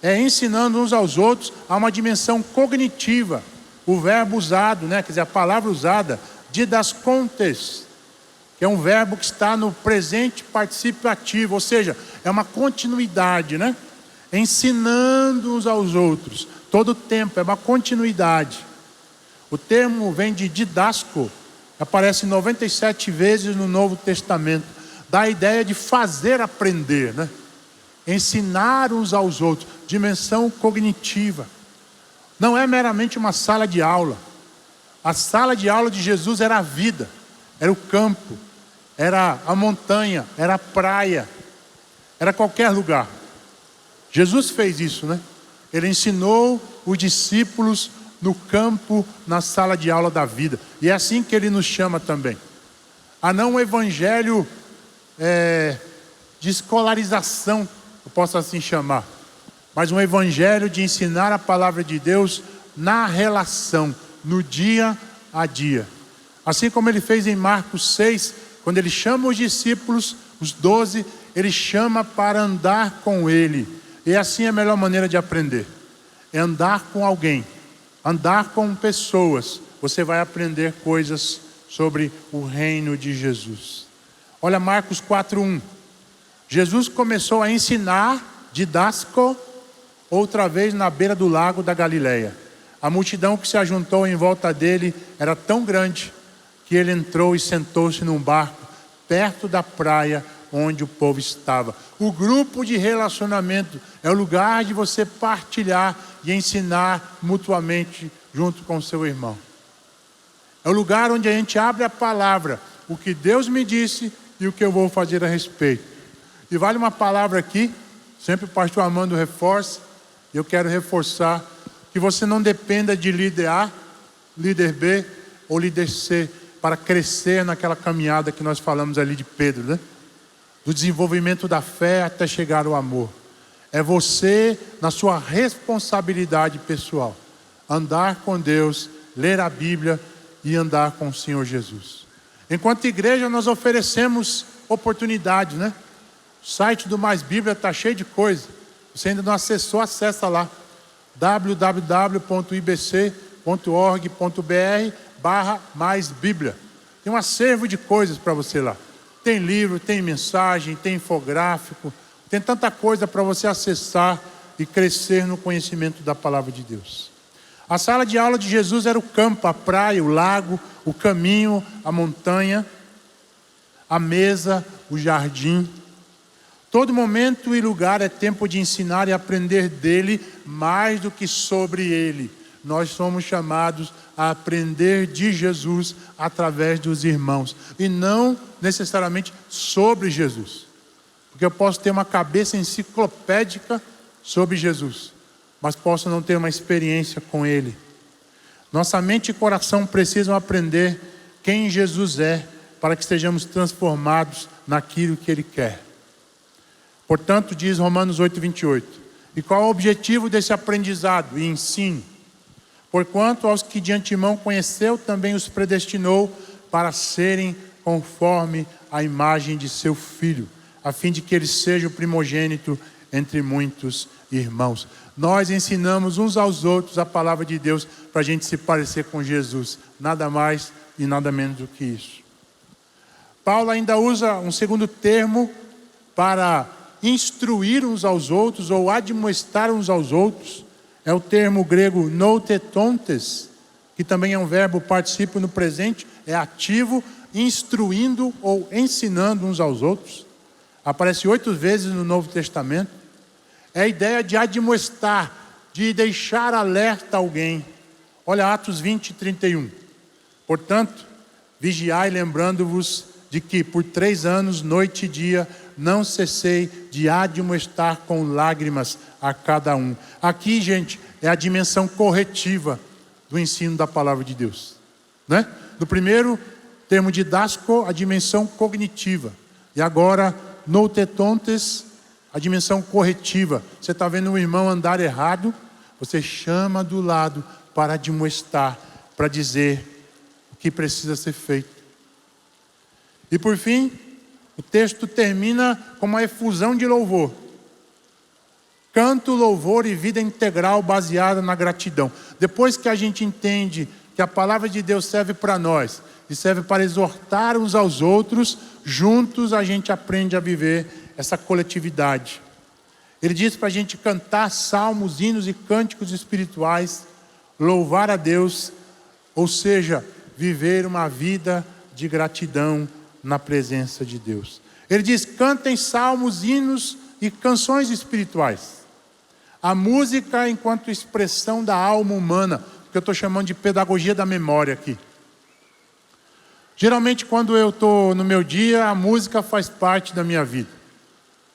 é ensinando uns aos outros a uma dimensão cognitiva. O verbo usado, né? Quer dizer, a palavra usada, didascontes, que é um verbo que está no presente participativo, ou seja, é uma continuidade, né? Ensinando uns aos outros, todo o tempo, é uma continuidade. O termo vem de didasco, aparece 97 vezes no Novo Testamento, dá a ideia de fazer aprender, né? Ensinar uns aos outros, dimensão cognitiva. Não é meramente uma sala de aula. A sala de aula de Jesus era a vida, era o campo, era a montanha, era a praia, era qualquer lugar. Jesus fez isso, né? Ele ensinou os discípulos no campo, na sala de aula da vida. E é assim que ele nos chama também. A não um evangelho de escolarização, eu posso assim chamar, mas um evangelho de ensinar a palavra de Deus na relação, no dia a dia. Assim como ele fez em Marcos 6, quando ele chama os discípulos, os 12, ele chama para andar com ele. E assim é a melhor maneira de aprender. É andar com alguém, andar com pessoas. Você vai aprender coisas sobre o reino de Jesus. Olha Marcos 4:1. Jesus começou a ensinar, didasco, outra vez na beira do lago da Galileia. A multidão que se ajuntou em volta dele era tão grande que ele entrou e sentou-se num barco perto da praia onde o povo estava. O grupo de relacionamento é o lugar de você partilhar e ensinar mutuamente junto com o seu irmão. É o lugar onde a gente abre a palavra, o que Deus me disse e o que eu vou fazer a respeito. E vale uma palavra aqui, sempre o pastor Armando reforça, e eu quero reforçar, que você não dependa de líder A, líder B ou líder C, para crescer naquela caminhada que nós falamos ali de Pedro, né? Do desenvolvimento da fé até chegar ao amor. É você, na sua responsabilidade pessoal, andar com Deus, ler a Bíblia e andar com o Senhor Jesus. Enquanto igreja, nós oferecemos oportunidades, né? O site do Mais Bíblia está cheio de coisa. Você ainda não acessou, acessa lá. www.ibc.org.br/maisbíblia. Tem um acervo de coisas para você lá. Tem livro, tem mensagem, tem infográfico, tem tanta coisa para você acessar e crescer no conhecimento da palavra de Deus. A sala de aula de Jesus era o campo, a praia, o lago, o caminho, a montanha, a mesa, o jardim. Todo momento e lugar é tempo de ensinar e aprender dele mais do que sobre ele. Nós somos chamados a aprender de Jesus através dos irmãos e não necessariamente sobre Jesus. Porque eu posso ter uma cabeça enciclopédica sobre Jesus, mas posso não ter uma experiência com ele. Nossa mente e coração precisam aprender quem Jesus é para que sejamos transformados naquilo que ele quer. Portanto, diz Romanos 8:28, e qual é o objetivo desse aprendizado e ensino? Porquanto aos que de antemão conheceu, também os predestinou para serem conforme a imagem de seu Filho, a fim de que ele seja o primogênito entre muitos irmãos. Nós ensinamos uns aos outros a palavra de Deus para a gente se parecer com Jesus, nada mais e nada menos do que isso. Paulo ainda usa um segundo termo para instruir uns aos outros ou admoestar uns aos outros. É o termo grego noutetontes, que também é um verbo particípio no presente, é ativo, instruindo ou ensinando uns aos outros. Aparece 8 vezes no Novo Testamento. É a ideia de admoestar, de deixar alerta alguém. Olha Atos 20:31. Portanto, vigiai, lembrando-vos de que por 3 anos, noite e dia, não cessei de admoestar com lágrimas a cada um. Aqui, gente, é a dimensão corretiva do ensino da palavra de Deus, né? No primeiro termo didasco, a dimensão cognitiva. E agora, notetontes, a dimensão corretiva. Você está vendo um irmão andar errado, você chama do lado para admoestar, para dizer o que precisa ser feito. E por fim, o texto termina com uma efusão de louvor. Canto, louvor e vida integral baseada na gratidão. Depois que a gente entende que a palavra de Deus serve para nós e serve para exortar uns aos outros, juntos a gente aprende a viver essa coletividade. Ele diz para a gente cantar salmos, hinos e cânticos espirituais, louvar a Deus, ou seja, viver uma vida de gratidão na presença de Deus. Ele diz: cantem salmos, hinos e canções espirituais. A música enquanto expressão da alma humana, que eu estou chamando de pedagogia da memória aqui. Geralmente quando eu estou no meu dia, a música faz parte da minha vida.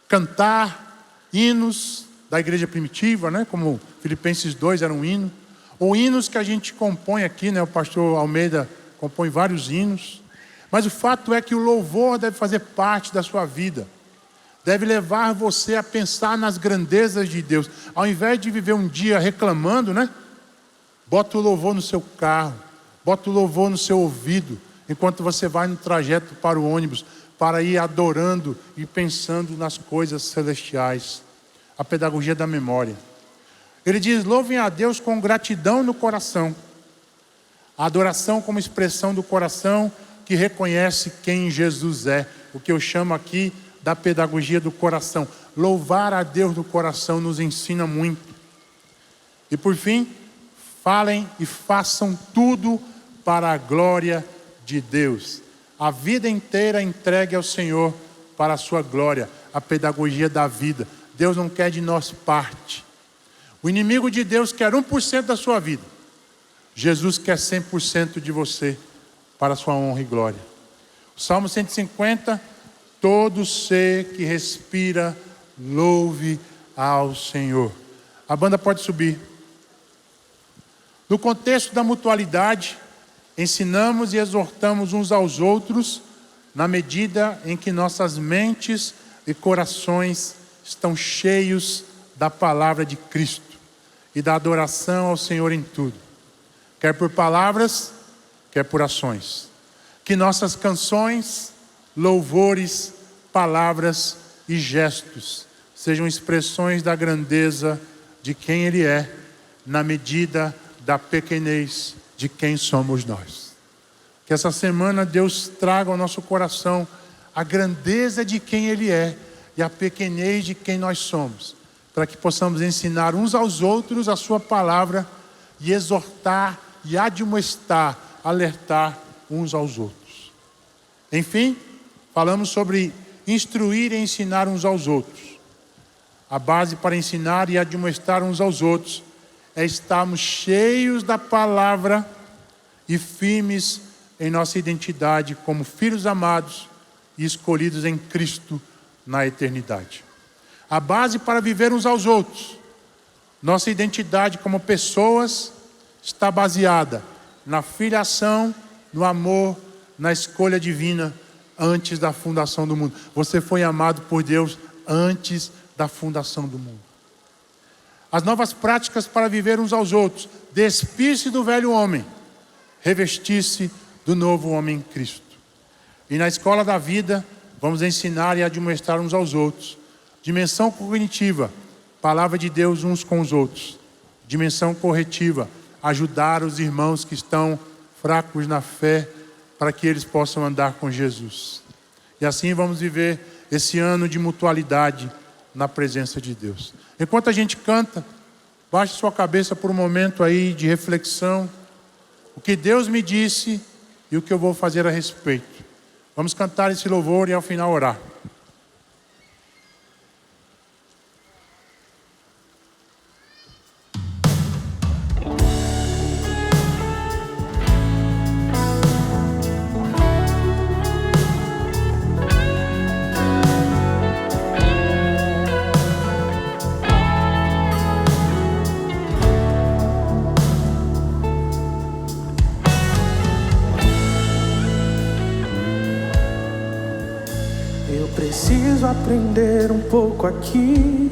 Cantar hinos da igreja primitiva, né? Como Filipenses 2 era um hino. Ou hinos que a gente compõe aqui, né? O pastor Almeida compõe vários hinos. Mas o fato é que o louvor deve fazer parte da sua vida. Deve levar você a pensar nas grandezas de Deus. Ao invés de viver um dia reclamando, né? Bota o louvor no seu carro. Bota o louvor no seu ouvido. Enquanto você vai no trajeto para o ônibus. Para ir adorando e pensando nas coisas celestiais. A pedagogia da memória. Ele diz: louvem a Deus com gratidão no coração. A adoração como expressão do coração que reconhece quem Jesus é. O que eu chamo aqui da pedagogia do coração. Louvar a Deus do coração nos ensina muito. E por fim, falem e façam tudo para a glória de Deus. A vida inteira entregue ao Senhor para a sua glória. A pedagogia da vida. Deus não quer de nós parte. O inimigo de Deus quer 1% da sua vida. Jesus quer 100% de você para a sua honra e glória. O Salmo 150: todo ser que respira, louve ao Senhor. A banda pode subir. No contexto da mutualidade, ensinamos e exortamos uns aos outros, na medida em que nossas mentes e corações estão cheios da palavra de Cristo e da adoração ao Senhor em tudo. Quer por palavras, quer por ações. Que nossas canções, louvores, palavras e gestos sejam expressões da grandeza de quem Ele é, na medida da pequenez de quem somos nós. Que essa semana Deus traga ao nosso coração a grandeza de quem Ele é e a pequenez de quem nós somos, para que possamos ensinar uns aos outros a sua palavra e exortar e admoestar, alertar uns aos outros. Enfim, falamos sobre instruir e ensinar uns aos outros. A base para ensinar e admoestar uns aos outros é estarmos cheios da palavra e firmes em nossa identidade como filhos amados e escolhidos em Cristo na eternidade. A base para viver uns aos outros, nossa identidade como pessoas, está baseada na filiação, no amor, na escolha divina antes da fundação do mundo. Você foi amado por Deus antes da fundação do mundo. As novas práticas para viver uns aos outros: despir-se do velho homem, revestir-se do novo homem em Cristo. E na escola da vida, vamos ensinar e admoestar uns aos outros. Dimensão cognitiva, palavra de Deus uns com os outros. Dimensão corretiva, ajudar os irmãos que estão fracos na fé, para que eles possam andar com Jesus. E assim vamos viver esse ano de mutualidade na presença de Deus. Enquanto a gente canta, baixe sua cabeça por um momento aí de reflexão. O que Deus me disse e o que eu vou fazer a respeito. Vamos cantar esse louvor e ao final orar.
Eu Eu preciso aprender um pouco aqui,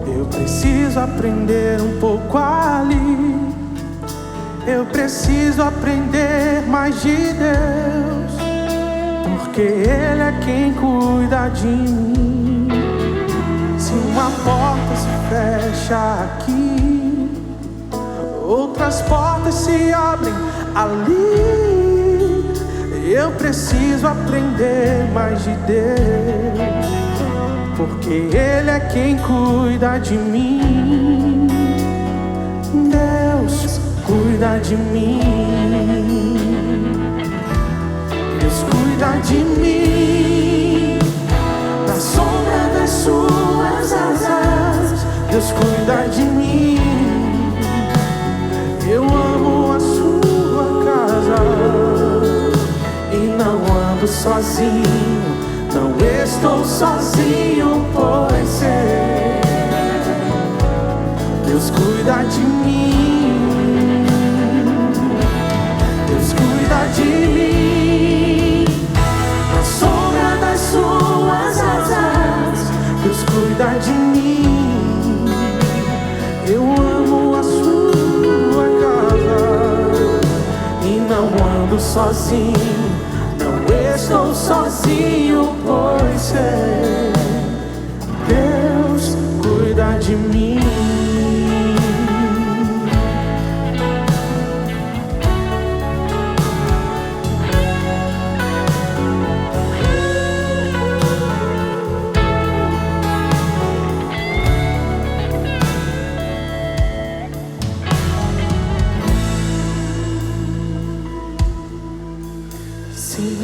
eu preciso aprender um pouco ali. Eu preciso aprender mais de Deus, porque Ele é quem cuida de mim. Se uma porta se fecha aqui, outras portas se abrem ali. Eu preciso aprender mais de Deus, porque Ele é quem cuida de mim. Deus cuida de mim, Deus cuida de mim, na sombra das suas asas. Deus cuida de mim, eu amo a sua casa e não ando sozinho, não estou sozinho, pois sei, Deus cuida de mim, Deus cuida de mim, na sombra das suas asas. Deus cuida de mim, eu amo a sua casa e não ando sozinho, não estou sozinho, pois sei, Deus cuida de mim.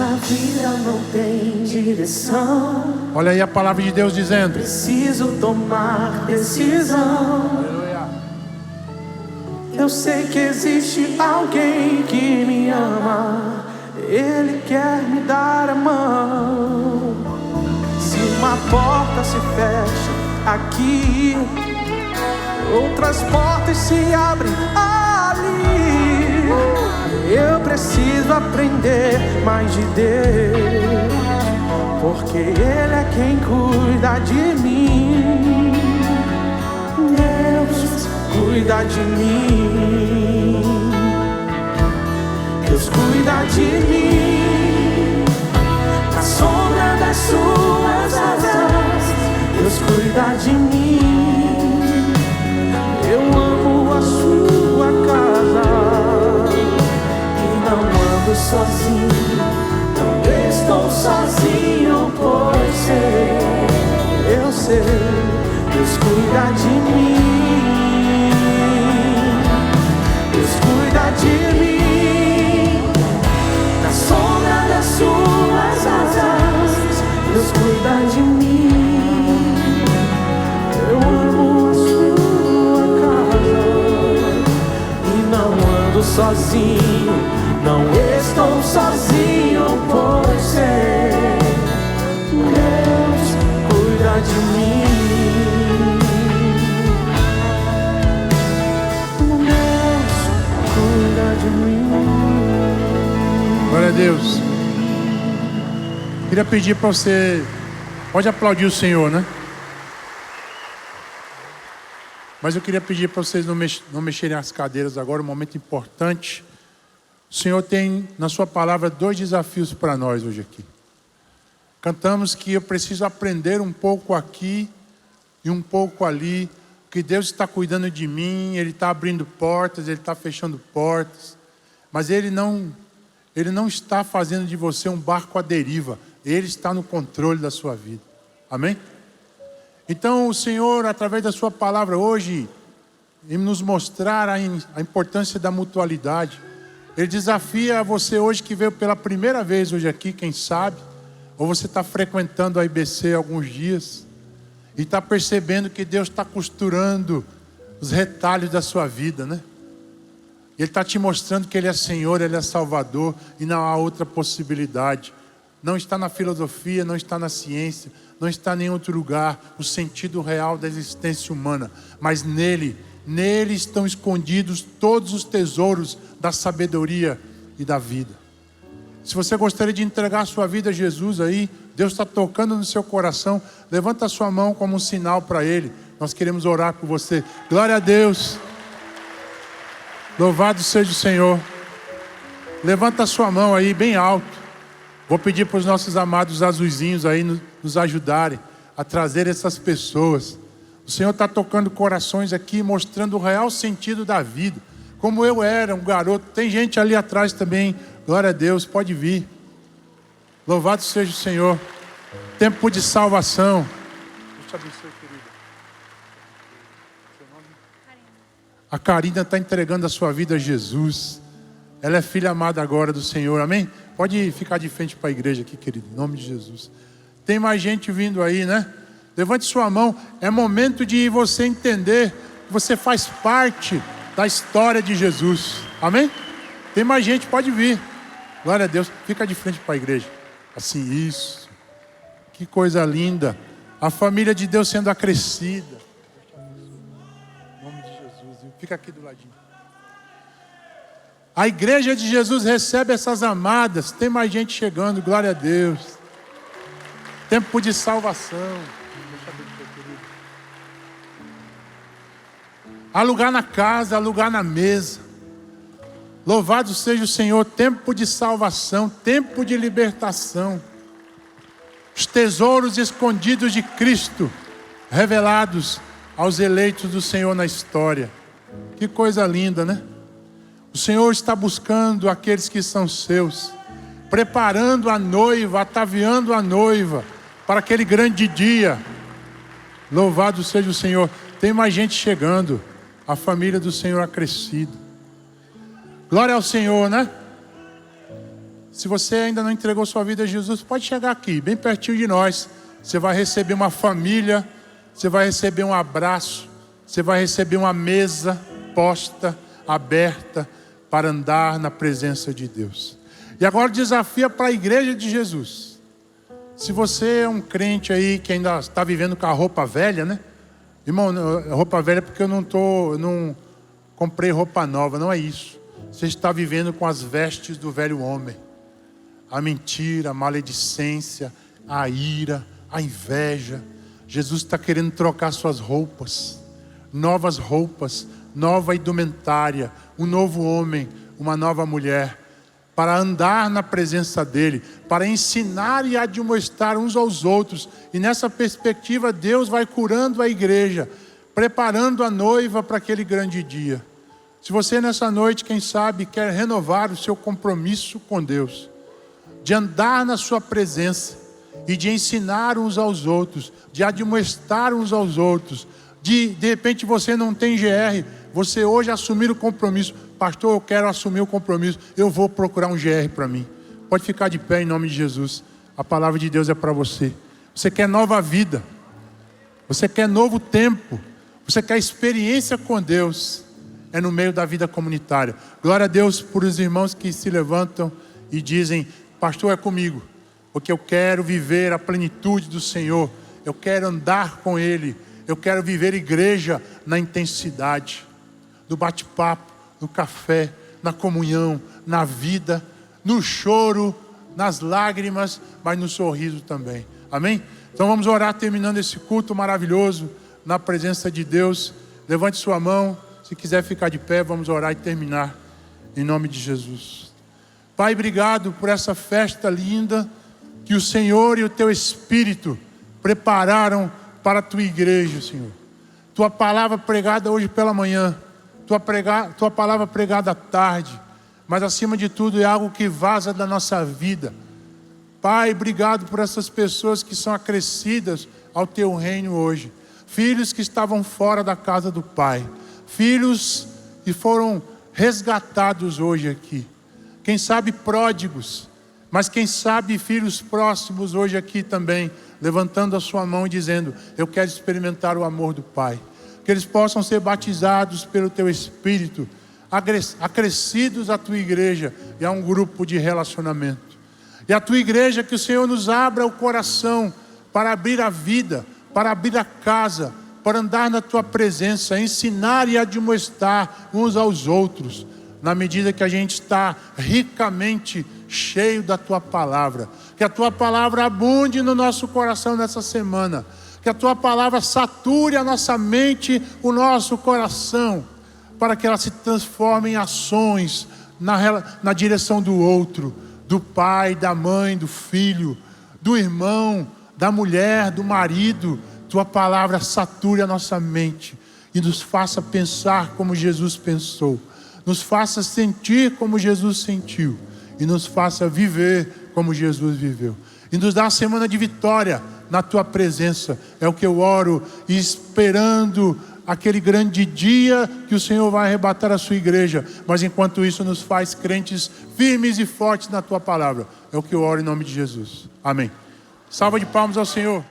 A vida não tem direção.
Olha aí a palavra de Deus dizendo:
preciso tomar decisão.
Aleluia.
Eu sei que existe alguém que me ama, Ele quer me dar a mão. Se uma porta se fecha aqui, outras portas se abrem ali. Eu preciso aprender mais de Deus, porque Ele é quem cuida de mim. Deus cuida de mim, Deus cuida de mim, na sombra das suas asas. Deus cuida de mim, eu amo a sua casa. Não ando sozinho, não estou sozinho, pois sei, eu sei, Deus cuida de mim, Deus cuida de mim, na sombra das suas asas. Deus cuida de mim, eu amo a sua casa e não ando sozinho, não estou sozinho, pois sei, Deus cuida de mim, Deus cuida de mim.
Glória a Deus. Queria pedir para você, pode aplaudir o Senhor, né? Mas eu queria pedir para vocês não mexerem as cadeiras agora, um momento importante. O Senhor tem na sua palavra 2 desafios para nós hoje aqui. Cantamos que eu preciso aprender um pouco aqui e um pouco ali, que Deus está cuidando de mim, Ele está abrindo portas, Ele está fechando portas, mas Ele não está fazendo de você um barco à deriva, Ele está no controle da sua vida. Amém? Então o Senhor, através da sua palavra hoje, em nos mostrar a importância da mutualidade, Ele desafia você hoje que veio pela primeira vez hoje aqui, quem sabe, ou você está frequentando a IBC há alguns dias e está percebendo que Deus está costurando os retalhos da sua vida, né? Ele está te mostrando que Ele é Senhor, Ele é Salvador e não há outra possibilidade. Não está na filosofia, não está na ciência, não está em nenhum outro lugar o sentido real da existência humana, mas nele estão escondidos todos os tesouros da sabedoria e da vida. Se você gostaria de entregar a sua vida a Jesus aí, Deus está tocando no seu coração, levanta a sua mão como um sinal para Ele. Nós queremos orar por você. Glória a Deus. Louvado seja o Senhor. Levanta a sua mão aí bem alto. Vou pedir para os nossos amados azuizinhos aí nos ajudarem a trazer essas pessoas. O Senhor está tocando corações aqui, mostrando o real sentido da vida. Como eu era um garoto. Tem gente ali atrás também. Glória a Deus, pode vir. Louvado seja o Senhor. Tempo de salvação. Deus te abençoe, querida. Seu nome? A Karina está entregando a sua vida a Jesus. Ela é filha amada agora do Senhor, amém? Pode ficar de frente para a igreja aqui, querido, em nome de Jesus. Tem mais gente vindo aí, né? Levante sua mão. É momento de você entender que você faz parte da história de Jesus, amém? Tem mais gente, pode vir. Glória a Deus. Fica de frente para a igreja. Assim, isso. Que coisa linda. A família de Deus sendo acrescida. Em nome de Jesus. Fica aqui do ladinho. A igreja de Jesus recebe essas amadas. Tem mais gente chegando, glória a Deus. Tempo de salvação. Há lugar na casa, há lugar na mesa. Louvado seja o Senhor. Tempo de salvação, tempo de libertação. Os tesouros escondidos de Cristo, revelados aos eleitos do Senhor na história. Que coisa linda, né? O Senhor está buscando aqueles que são seus, preparando a noiva, ataviando a noiva para aquele grande dia. Louvado seja o Senhor. Tem mais gente chegando. A família do Senhor acrescida. Glória ao Senhor, né? Se você ainda não entregou sua vida a Jesus, pode chegar aqui, bem pertinho de nós. Você vai receber uma família, você vai receber um abraço, você vai receber uma mesa posta, aberta, para andar na presença de Deus. E agora o desafio para a igreja de Jesus. Se você é um crente aí que ainda está vivendo com a roupa velha, né? Irmão, roupa velha porque eu não comprei roupa nova, não é isso. Você está vivendo com as vestes do velho homem. A mentira, a maledicência, a ira, a inveja. Jesus está querendo trocar suas roupas. Novas roupas, nova indumentária, um novo homem, uma nova mulher, para andar na presença dele, para ensinar e admoestar uns aos outros. E nessa perspectiva Deus vai curando a igreja, preparando a noiva para aquele grande dia. Se você nessa noite, quem sabe, quer renovar o seu compromisso com Deus, de andar na sua presença e de ensinar uns aos outros, de admoestar uns aos outros, de repente você não tem GR, você hoje assumir o compromisso. Pastor, eu quero assumir o compromisso, eu vou procurar um GR para mim. Pode ficar de pé em nome de Jesus. A palavra de Deus é para você. Você quer nova vida, você quer novo tempo, você quer experiência com Deus, é no meio da vida comunitária. Glória a Deus por os irmãos que se levantam e dizem: pastor, é comigo, porque eu quero viver a plenitude do Senhor, eu quero andar com Ele, eu quero viver igreja na intensidade, no bate-papo, no café, na comunhão, na vida, no choro, nas lágrimas, mas no sorriso também. Amém? Então vamos orar terminando esse culto maravilhoso na presença de Deus. Levante sua mão, se quiser ficar de pé, vamos orar e terminar em nome de Jesus. Pai, obrigado por essa festa linda que o Senhor e o Teu Espírito prepararam para a Tua igreja, Senhor. Tua palavra pregada hoje pela manhã, Tua palavra pregada à tarde, mas acima de tudo é algo que vaza da nossa vida. Pai, obrigado por essas pessoas que são acrescidas ao Teu reino hoje. Filhos que estavam fora da casa do Pai. Filhos que foram resgatados hoje aqui. Quem sabe pródigos, mas quem sabe filhos próximos hoje aqui também, levantando a sua mão e dizendo: eu quero experimentar o amor do Pai. Que eles possam ser batizados pelo Teu Espírito, acrescidos à Tua igreja e a um grupo de relacionamento. E a Tua igreja, que o Senhor nos abra o coração para abrir a vida, para abrir a casa, para andar na Tua presença, ensinar e admoestar uns aos outros, na medida que a gente está ricamente cheio da tua palavra. Que a tua palavra abunde no nosso coração nessa semana. Que a tua palavra sature a nossa mente, o nosso coração, para que ela se transforme em ações na direção do outro, do pai, da mãe, do filho, do irmão, da mulher, do marido. Tua palavra sature a nossa mente e nos faça pensar como Jesus pensou, nos faça sentir como Jesus sentiu e nos faça viver como Jesus viveu. E nos dá uma semana de vitória na tua presença. É o que eu oro, esperando aquele grande dia que o Senhor vai arrebatar a sua igreja. Mas enquanto isso, nos faz crentes firmes e fortes na tua palavra. É o que eu oro em nome de Jesus. Amém. Salva de palmas ao Senhor.